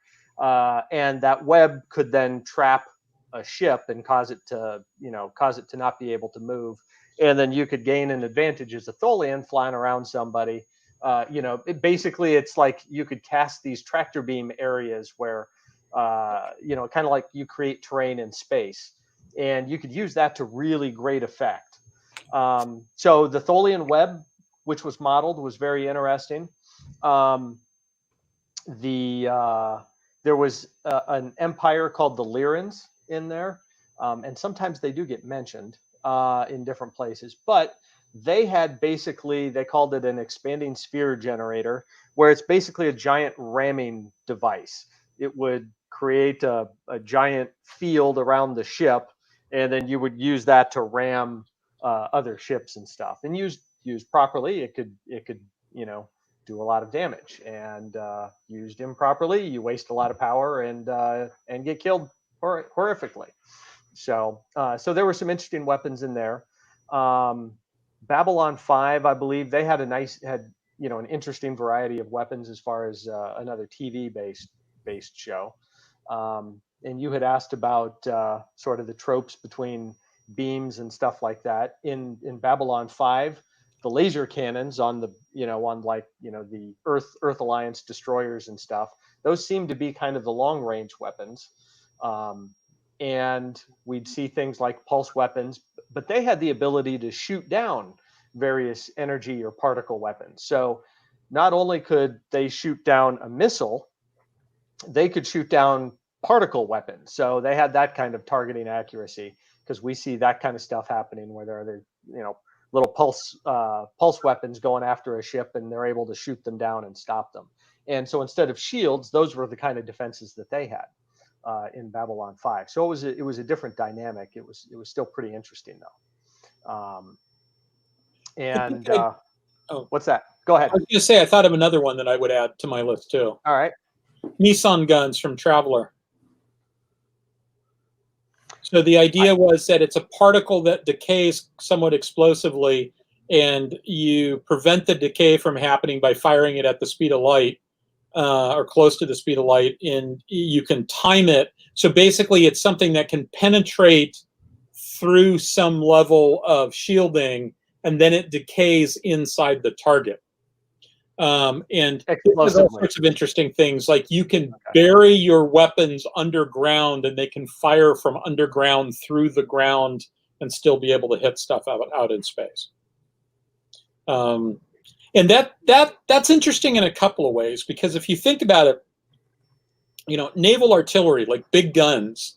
and that web could then trap a ship and cause it to not be able to move. And then you could gain an advantage as a Tholian flying around somebody. Basically it's like you could cast these tractor beam areas where kind of like you create terrain in space, and you could use that to really great effect. So the Tholian web, which was modeled, was very interesting. There was an empire called the Lyrans in there, and sometimes they do get mentioned in different places, but they had basically, they called it an expanding sphere generator, where it's basically a giant ramming device. It would create a giant field around the ship, and then you would use that to ram other ships and stuff. And used properly, it could do a lot of damage. And used improperly, you waste a lot of power and get killed horrifically. So there were some interesting weapons in there. Babylon 5, I believe, they had an interesting variety of weapons as far as another TV based show. And you had asked about sort of the tropes between beams and stuff like that. In Babylon 5, the laser cannons on the Earth Alliance destroyers and stuff, those seem to be kind of the long range weapons. And we'd see things like pulse weapons, but they had the ability to shoot down various energy or particle weapons. So not only could they shoot down a missile, they could shoot down particle weapons. So they had that kind of targeting accuracy, because we see that kind of stuff happening where there are little pulse weapons going after a ship, and they're able to shoot them down and stop them. And so instead of shields, those were the kind of defenses that they had in Babylon 5. So it was a different dynamic. It was still pretty interesting though. What's that? Go ahead. I was going to say, I thought of another one that I would add to my list too. All right. Nissan guns from Traveler. So the idea was that it's a particle that decays somewhat explosively, and you prevent the decay from happening by firing it at the speed of light, or close to the speed of light, and you can time it. So basically it's something that can penetrate through some level of shielding, and then it decays inside the target. And there's all sorts of interesting things, like you can bury your weapons underground and they can fire from underground through the ground and still be able to hit stuff out in space. And that's interesting in a couple of ways, because if you think about it, naval artillery, like big guns,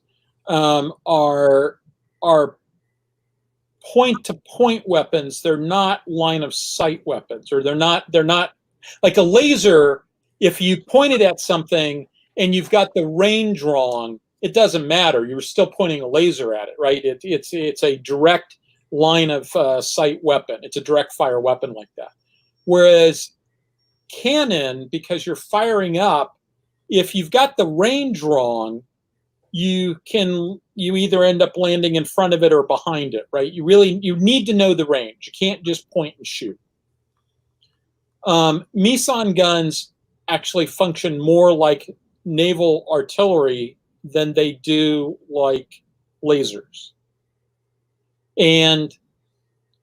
are point-to-point weapons. They're not line-of-sight weapons, or they're not like a laser. If you pointed at something and you've got the range wrong, it doesn't matter. You're still pointing a laser at it, right? It's a direct line of sight weapon. It's a direct fire weapon like that. Whereas cannon, because you're firing up, if you've got the range wrong, you either end up landing in front of it or behind it, right? You need to know the range. You can't just point and shoot. Meson guns actually function more like naval artillery than they do like lasers. And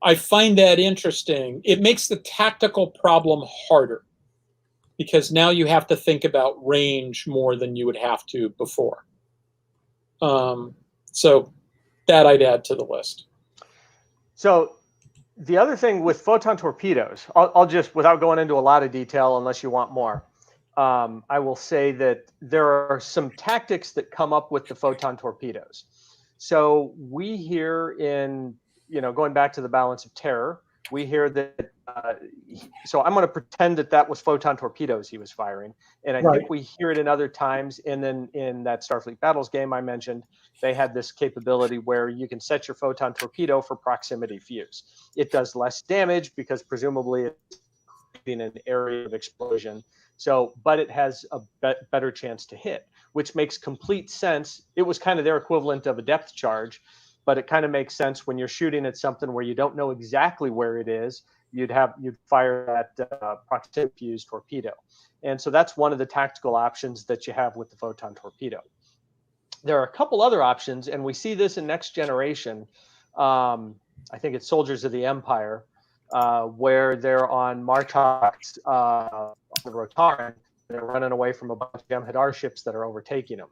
I find that interesting. It makes the tactical problem harder, because now you have to think about range more than you would have to before. So that I'd add to the list. So the other thing with photon torpedoes, I'll just, without going into a lot of detail, unless you want more, I will say that there are some tactics that come up with the photon torpedoes. So we hear in, going back to the Balance of Terror, we hear that, so I'm going to pretend that was photon torpedoes he was firing. And I think we hear it in other times. And then in that Starfleet Battles game I mentioned, they had this capability where you can set your photon torpedo for proximity fuse. It does less damage because presumably it's in an area of explosion. So, but it has a better chance to hit, which makes complete sense. It was kind of their equivalent of a depth charge, but it kind of makes sense when you're shooting at something where you don't know exactly where it is. You'd fire that proximity fuse torpedo. And so that's one of the tactical options that you have with the photon torpedo. There are a couple other options, and we see this in Next Generation. I think it's Soldiers of the Empire, where they're on Martox, the Rotaran. They're running away from a bunch of Jem'Hadar ships that are overtaking them.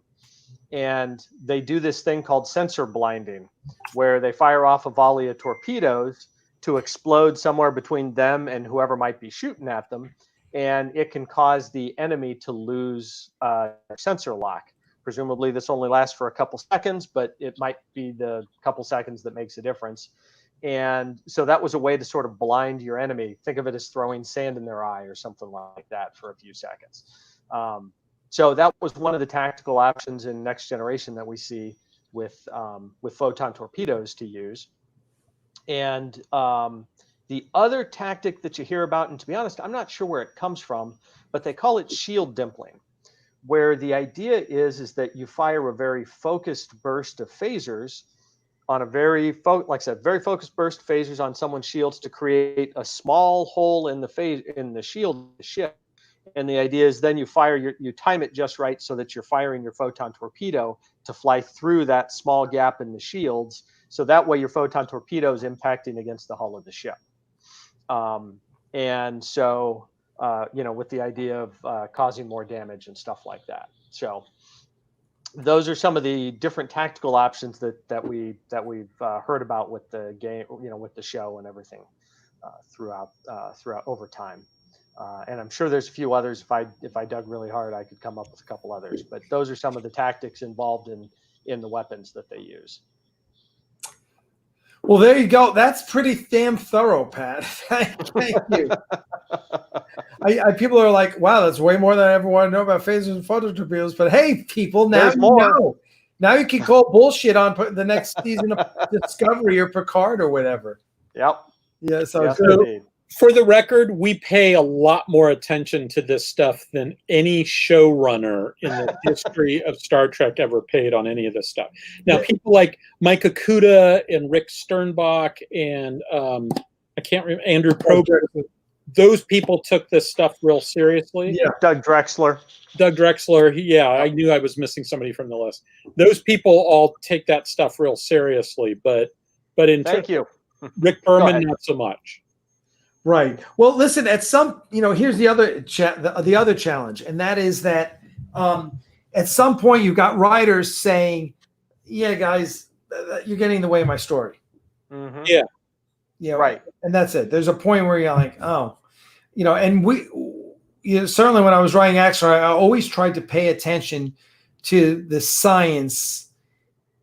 And they do this thing called sensor blinding, where they fire off a volley of torpedoes to explode somewhere between them and whoever might be shooting at them. And it can cause the enemy to lose sensor lock. Presumably this only lasts for a couple seconds, but it might be the couple seconds that makes a difference. And so that was a way to sort of blind your enemy. Think of it as throwing sand in their eye or something like that for a few seconds. So that was one of the tactical options in Next Generation that we see with photon torpedoes to use. And the other tactic that you hear about, and to be honest, I'm not sure where it comes from, but they call it shield dimpling, where the idea is that you fire a very focused burst of phasers on a very focused burst of phasers on someone's shields to create a small hole in the shield of the ship. And the idea is then you time it just right so that you're firing your photon torpedo to fly through that small gap in the shields. So that way your photon torpedo is impacting against the hull of the ship. And so, with the idea of causing more damage and stuff like that. So those are some of the different tactical options that we've heard about with the game, with the show and everything throughout over time. And I'm sure there's a few others. If I dug really hard, I could come up with a couple others. But those are some of the tactics involved in the weapons that they use. Well, there you go. That's pretty damn thorough, Pat. Thank you. People are like, wow, that's way more than I ever want to know about phasers and photon torpedoes. But hey, people, now there's you more. know. Now you can call bullshit on the next season of Discovery or Picard or whatever. Yep. Yeah. So, yes, for the record, we pay a lot more attention to this stuff than any showrunner in the history of Star Trek ever paid on any of this stuff. Now, people like Mike Okuda and Rick Sternbach and I can't remember, Andrew Probert, those people took this stuff real seriously. Yeah, Doug Drexler, I knew I was missing somebody from the list. Those people all take that stuff real seriously, but thank you. Rick Berman, not so much. Right. Well, listen, at some, here's the other the other challenge, and that is that at some point you've got writers saying, yeah, guys, you're getting in the way of my story. Mm-hmm. Yeah. Yeah. Right. And that's it. There's a point where you're like, oh, and certainly when I was writing Axanar, I always tried to pay attention to the science,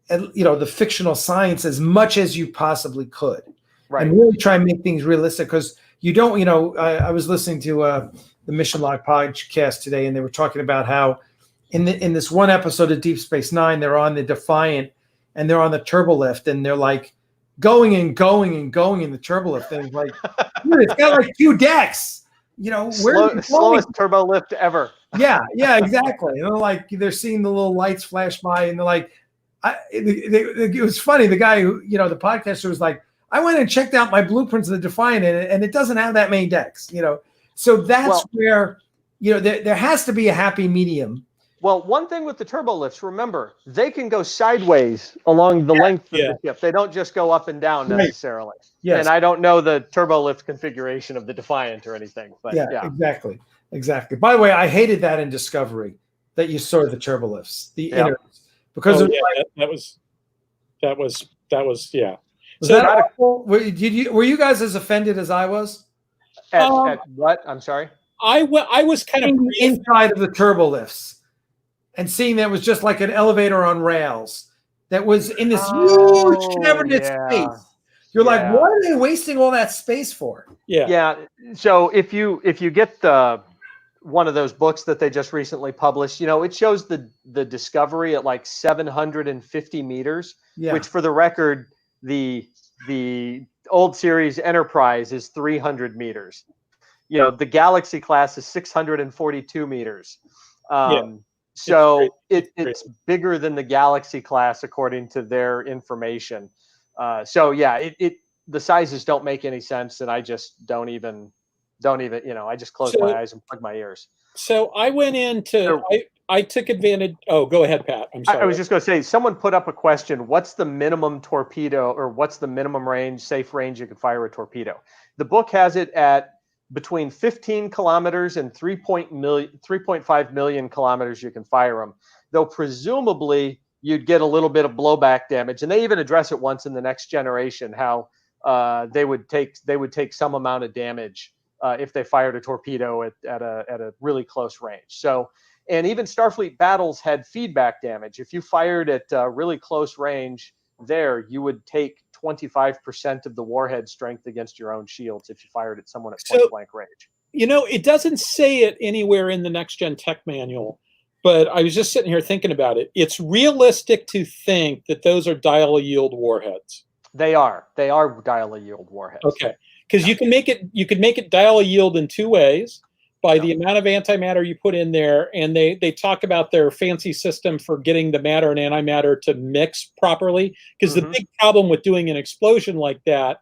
the fictional science as much as you possibly could, right? And really try and make things realistic, because you don't. I was listening to the Mission Log podcast today, and they were talking about how in this one episode of Deep Space Nine, they're on the Defiant and they're on the turbolift, and they're like going and going and going in the turbolift, and like, dude, it's got like 2 decks. Slowest turbo lift ever. Yeah, exactly. They're seeing the little lights flash by, and they're like, it was funny. The guy who, the podcaster was like, I went and checked out my blueprints of the Defiant, and it doesn't have that many decks, So that's where, there has to be a happy medium. Well, one thing with the turbo lifts, remember, they can go sideways along the length of the ship. They don't just go up and down necessarily. Yes. And I don't know the turbo lift configuration of the Defiant or anything. But yeah. Exactly. By the way, I hated that in Discovery, that you saw the turbo lifts, the innards, because that was yeah. Was that awful? Were you guys as offended as I was? At what? I'm sorry. I was kind of inside of the turbo lifts, and seeing that was just like an elevator on rails that was in this huge cavernous space. You're like, what are they wasting all that space for? Yeah. So if you get one of those books that they just recently published, it shows the Discovery at like 750 meters, which for the record, the old series Enterprise is 300 meters. The Galaxy class is 642 meters. So it's bigger than the Galaxy class according to their information. The sizes don't make any sense, and I just don't even. I just close my eyes and plug my ears. So I went into. I took advantage. Oh, go ahead, Pat. I'm sorry. I was just going to say, someone put up a question. What's the minimum torpedo, or what's the minimum safe range you can fire a torpedo? The book has it at between 15 kilometers and 3.5 million kilometers you can fire them. Though presumably you'd get a little bit of blowback damage, and they even address it once in the Next Generation how they would take some amount of damage if they fired a torpedo at a really close range. So. And even Starfleet battles had feedback damage. If you fired at really close range there, you would take 25% of the warhead strength against your own shields if you fired at someone at point blank range. It doesn't say it anywhere in the Next Gen Tech Manual, but I was just sitting here thinking about it. It's realistic to think that those are dial-a-yield warheads. They are dial-a-yield warheads. Okay, because you can make it dial-a-yield in 2 ways. By the amount of antimatter you put in there, and they talk about their fancy system for getting the matter and antimatter to mix properly. Because the big problem with doing an explosion like that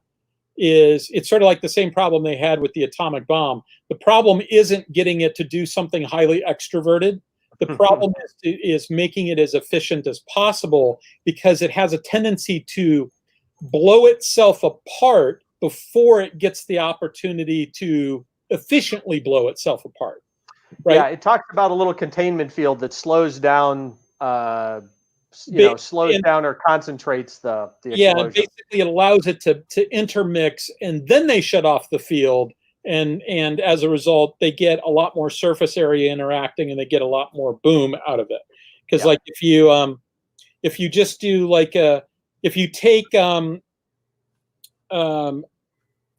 is it's sort of like the same problem they had with the atomic bomb. The problem isn't getting it to do something highly extroverted. The problem is making it as efficient as possible, because it has a tendency to blow itself apart before it gets the opportunity to efficiently blow itself apart. Right? Yeah, it talks about a little containment field that slows down, down or concentrates the explosion. Yeah, and basically it allows it to intermix, and then they shut off the field, and as a result, they get a lot more surface area interacting, and they get a lot more boom out of it. Because like if you just do if you take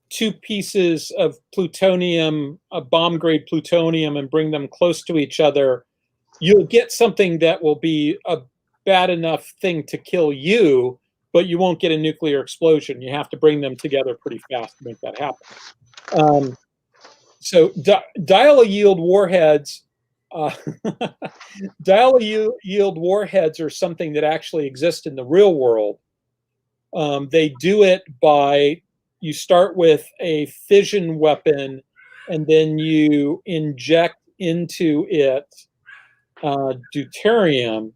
2 pieces of plutonium, a bomb grade plutonium, and bring them close to each other, you'll get something that will be a bad enough thing to kill you, but you won't get a nuclear explosion. You have to bring them together pretty fast to make that happen. So dial-a-yield warheads, dial-a-yield warheads are something that actually exist in the real world. They do it by you start with a fission weapon, and then you inject into it tritium,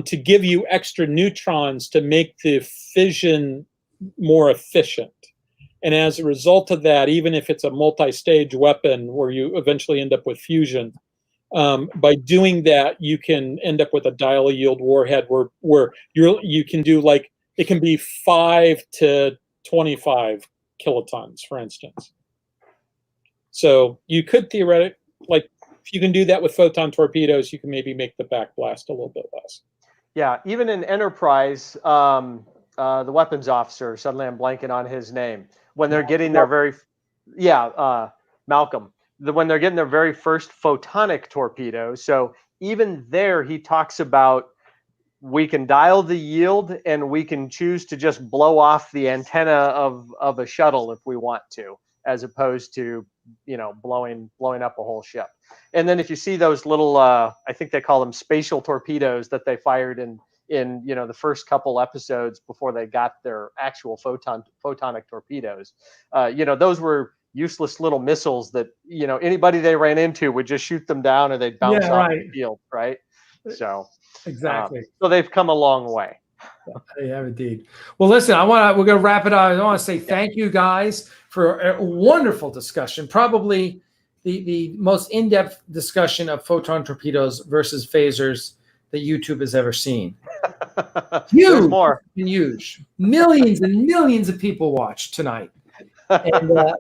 to give you extra neutrons to make the fission more efficient. And as a result of that, even if it's a multi-stage weapon where you eventually end up with fusion, by doing that, you can end up with a dial-a-yield warhead where you can do it can be 5 to 25 kilotons, for instance. So you could theoretically, like, if you can do that with photon torpedoes, you can maybe make the backblast a little bit less. Yeah, even in Enterprise, the weapons officer, suddenly I'm blanking on his name, when they're getting their Malcolm, when they're getting their very first photonic torpedo. So even there, he talks about, we can dial the yield and we can choose to just blow off the antenna of a shuttle if we want to, as opposed to, blowing up a whole ship. And then if you see those little, I think they call them spatial torpedoes that they fired in the first couple episodes before they got their actual photonic torpedoes, those were useless little missiles that, anybody they ran into would just shoot them down and they'd bounce off the field, right? So exactly. So they've come a long way. They have indeed. Well, listen, we're going to wrap it up. I want to say thank you guys for a wonderful discussion. Probably the most in-depth discussion of photon torpedoes versus phasers that YouTube has ever seen. Huge, more. Huge. Millions and millions of people watched tonight. And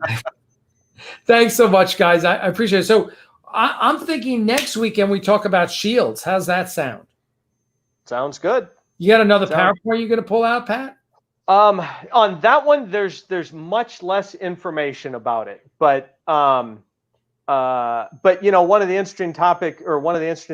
thanks so much, guys. I appreciate it. So I'm thinking next weekend we talk about shields. How's that sound? Sounds good. You got another PowerPoint you're going to pull out, Pat? On that one, there's much less information about it, but one of the interesting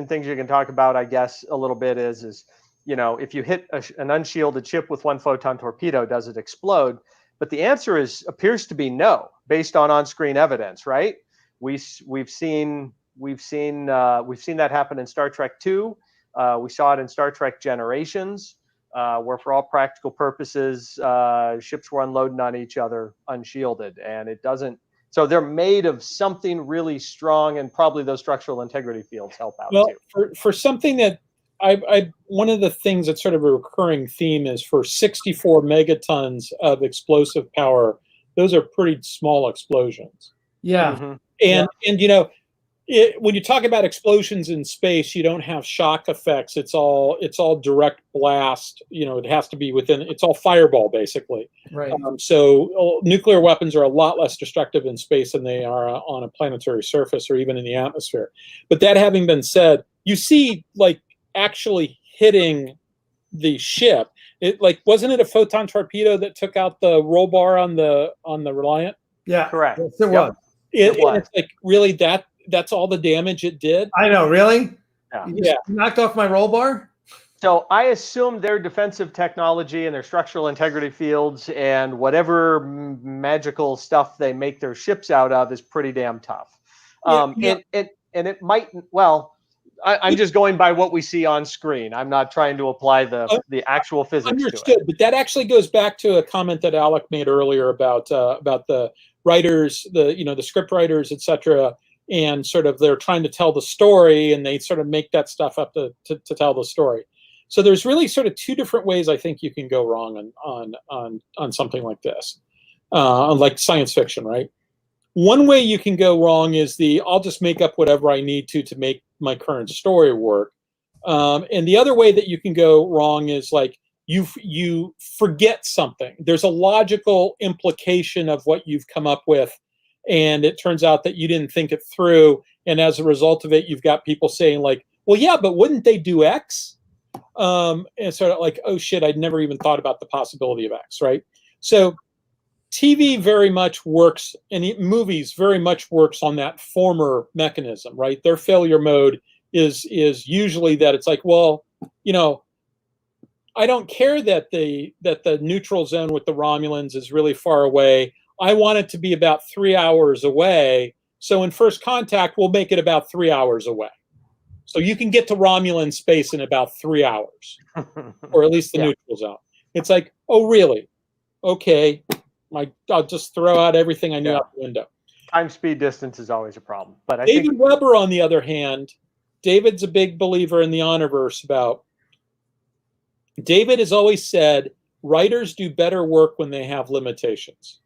things you can talk about, I guess, a little bit is if you hit an unshielded ship with one photon torpedo, does it explode? But the answer appears to be no, based on on-screen evidence, right? We've seen that happen in Star Trek II. We saw it in Star Trek Generations, where for all practical purposes, ships were unloading on each other unshielded, and it doesn't. So they're made of something really strong, and probably those structural integrity fields help out too. For something that one of the things that's sort of a recurring theme is for 64 megatons of explosive power, those are pretty small explosions. Yeah. Mm-hmm. And when you talk about explosions in space, you don't have shock effects. It's all direct blast. It has to be within. It's all fireball basically. Right. So nuclear weapons are a lot less destructive in space than they are on a planetary surface or even in the atmosphere. But that having been said, you see actually hitting the ship. Wasn't it a photon torpedo that took out the roll bar on the Reliant? Yeah, correct. Yes, it was. It was. It's really that's all the damage it did. I know, really? Yeah. You just knocked off my roll bar? So I assume their defensive technology and their structural integrity fields and whatever magical stuff they make their ships out of is pretty damn tough. And it might, I'm just going by what we see on screen. I'm not trying to apply the actual physics understood, to it. But that actually goes back to a comment that Alec made earlier about the writers, the script writers, etc. And sort of they're trying to tell the story, and they sort of make that stuff up to tell the story. So there's really sort of two different ways I think you can go wrong on something like this, like science fiction, right? One way you can go wrong is I'll just make up whatever I need to make my current story work. And the other way that you can go wrong is you forget something. There's a logical implication of what you've come up with, and it turns out that you didn't think it through. And as a result of it, you've got people saying well, yeah, but wouldn't they do X? And sort of oh shit, I'd never even thought about the possibility of X, right? So TV very much works, and movies very much works on that former mechanism, right? Their failure mode is usually that it's I don't care that the neutral zone with the Romulans is really far away. I want it to be about 3 hours away. So in First Contact, we'll make it about 3 hours away. So you can get to Romulan space in about 3 hours, or at least the neutral zone. It's oh, really? Okay. I'll just throw out everything I knew out the window. Time, speed, distance is always a problem. But David Weber, on the other hand, David's a big believer in the Honorverse. David has always said writers do better work when they have limitations.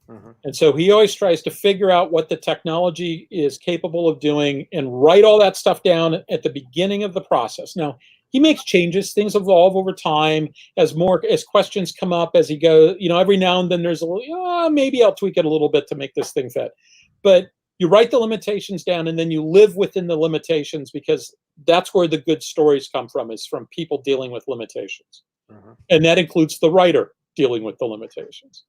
Mm-hmm. And so he always tries to figure out what the technology is capable of doing and write all that stuff down at the beginning of the process. Now, he makes changes. Things evolve over time as questions come up as he goes. Every now and then there's a little, maybe I'll tweak it a little bit to make this thing fit. But you write the limitations down and then you live within the limitations, because that's where the good stories come from, is from people dealing with limitations. And that includes the writer dealing with the limitations.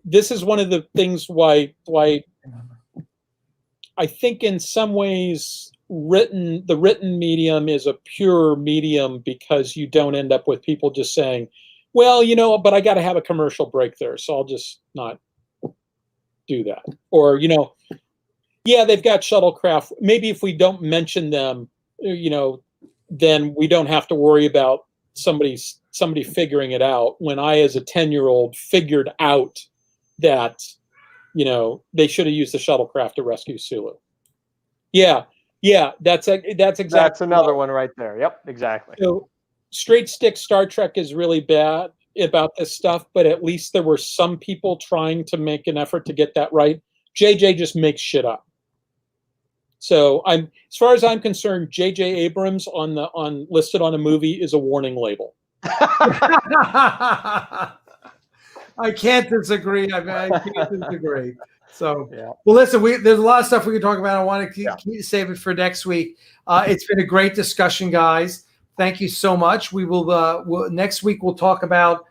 This is one of the things why I think in some ways the written medium is a pure medium, because you don't end up with people just saying, well, but I got to have a commercial break there, so I'll just not do that. Or, yeah, they've got shuttlecraft. Maybe if we don't mention them, then we don't have to worry about somebody figuring it out. When I, as a 10-year-old, figured out that, they should have used the shuttlecraft to rescue Sulu. Yeah, that's exactly. That's another one right there. Yep, exactly. So straight stick Star Trek is really bad about this stuff, but at least there were some people trying to make an effort to get that right. JJ just makes shit up. So as far as I'm concerned, JJ Abrams listed on a movie is a warning label. I can't disagree. I can't disagree. So, well, listen, there's a lot of stuff we can talk about. I want to save it for next week. It's been a great discussion, guys. Thank you so much. We will next week we'll talk about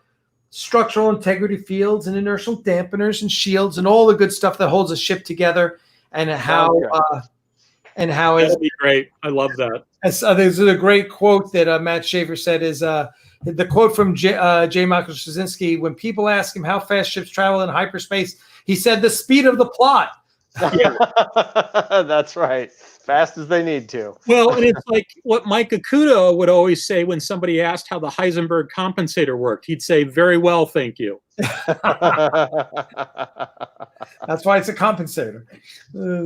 structural integrity fields and inertial dampeners and shields and all the good stuff that holds a ship together, and how that'll be great. I love that. There's a great quote that Matt Schaefer said is the quote from J. Michael Straczynski. When people ask him how fast ships travel in hyperspace, he said the speed of the plot. That's right. Fast as they need to. Well, and it's like what Mike Akuto would always say when somebody asked how the Heisenberg compensator worked. He'd say, "Very well, thank you." That's why it's a compensator.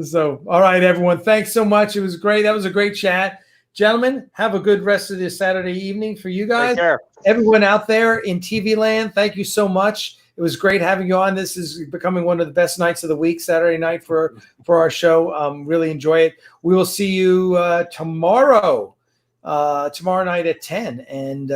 So, all right, everyone. Thanks so much. It was great. That was a great chat. Gentlemen, have a good rest of this Saturday evening for you guys. Take care. Everyone out there in TV land, thank you so much. It was great having you on. This is becoming one of the best nights of the week, Saturday night for our show. Really enjoy it. We will see you tomorrow night at 10, and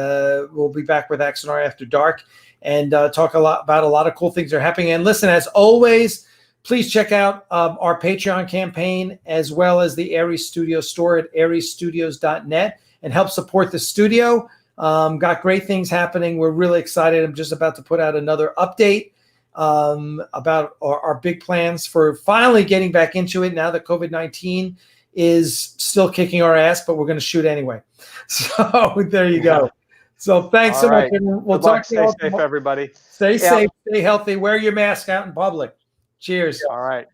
we'll be back with Axanar After Dark and talk about a lot of cool things that are happening. And listen, as always, please check out our Patreon campaign as well as the Aries Studio store at ariesstudios.net and help support the studio. Got great things happening. We're really excited. I'm just about to put out another update about our big plans for finally getting back into it now that COVID-19 is still kicking our ass, but we're going to shoot anyway. So there you go. So thanks so much. We'll talk to you. Stay safe, everybody. Stay safe, stay healthy, wear your mask out in public. Cheers. All right.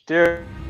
Cheers.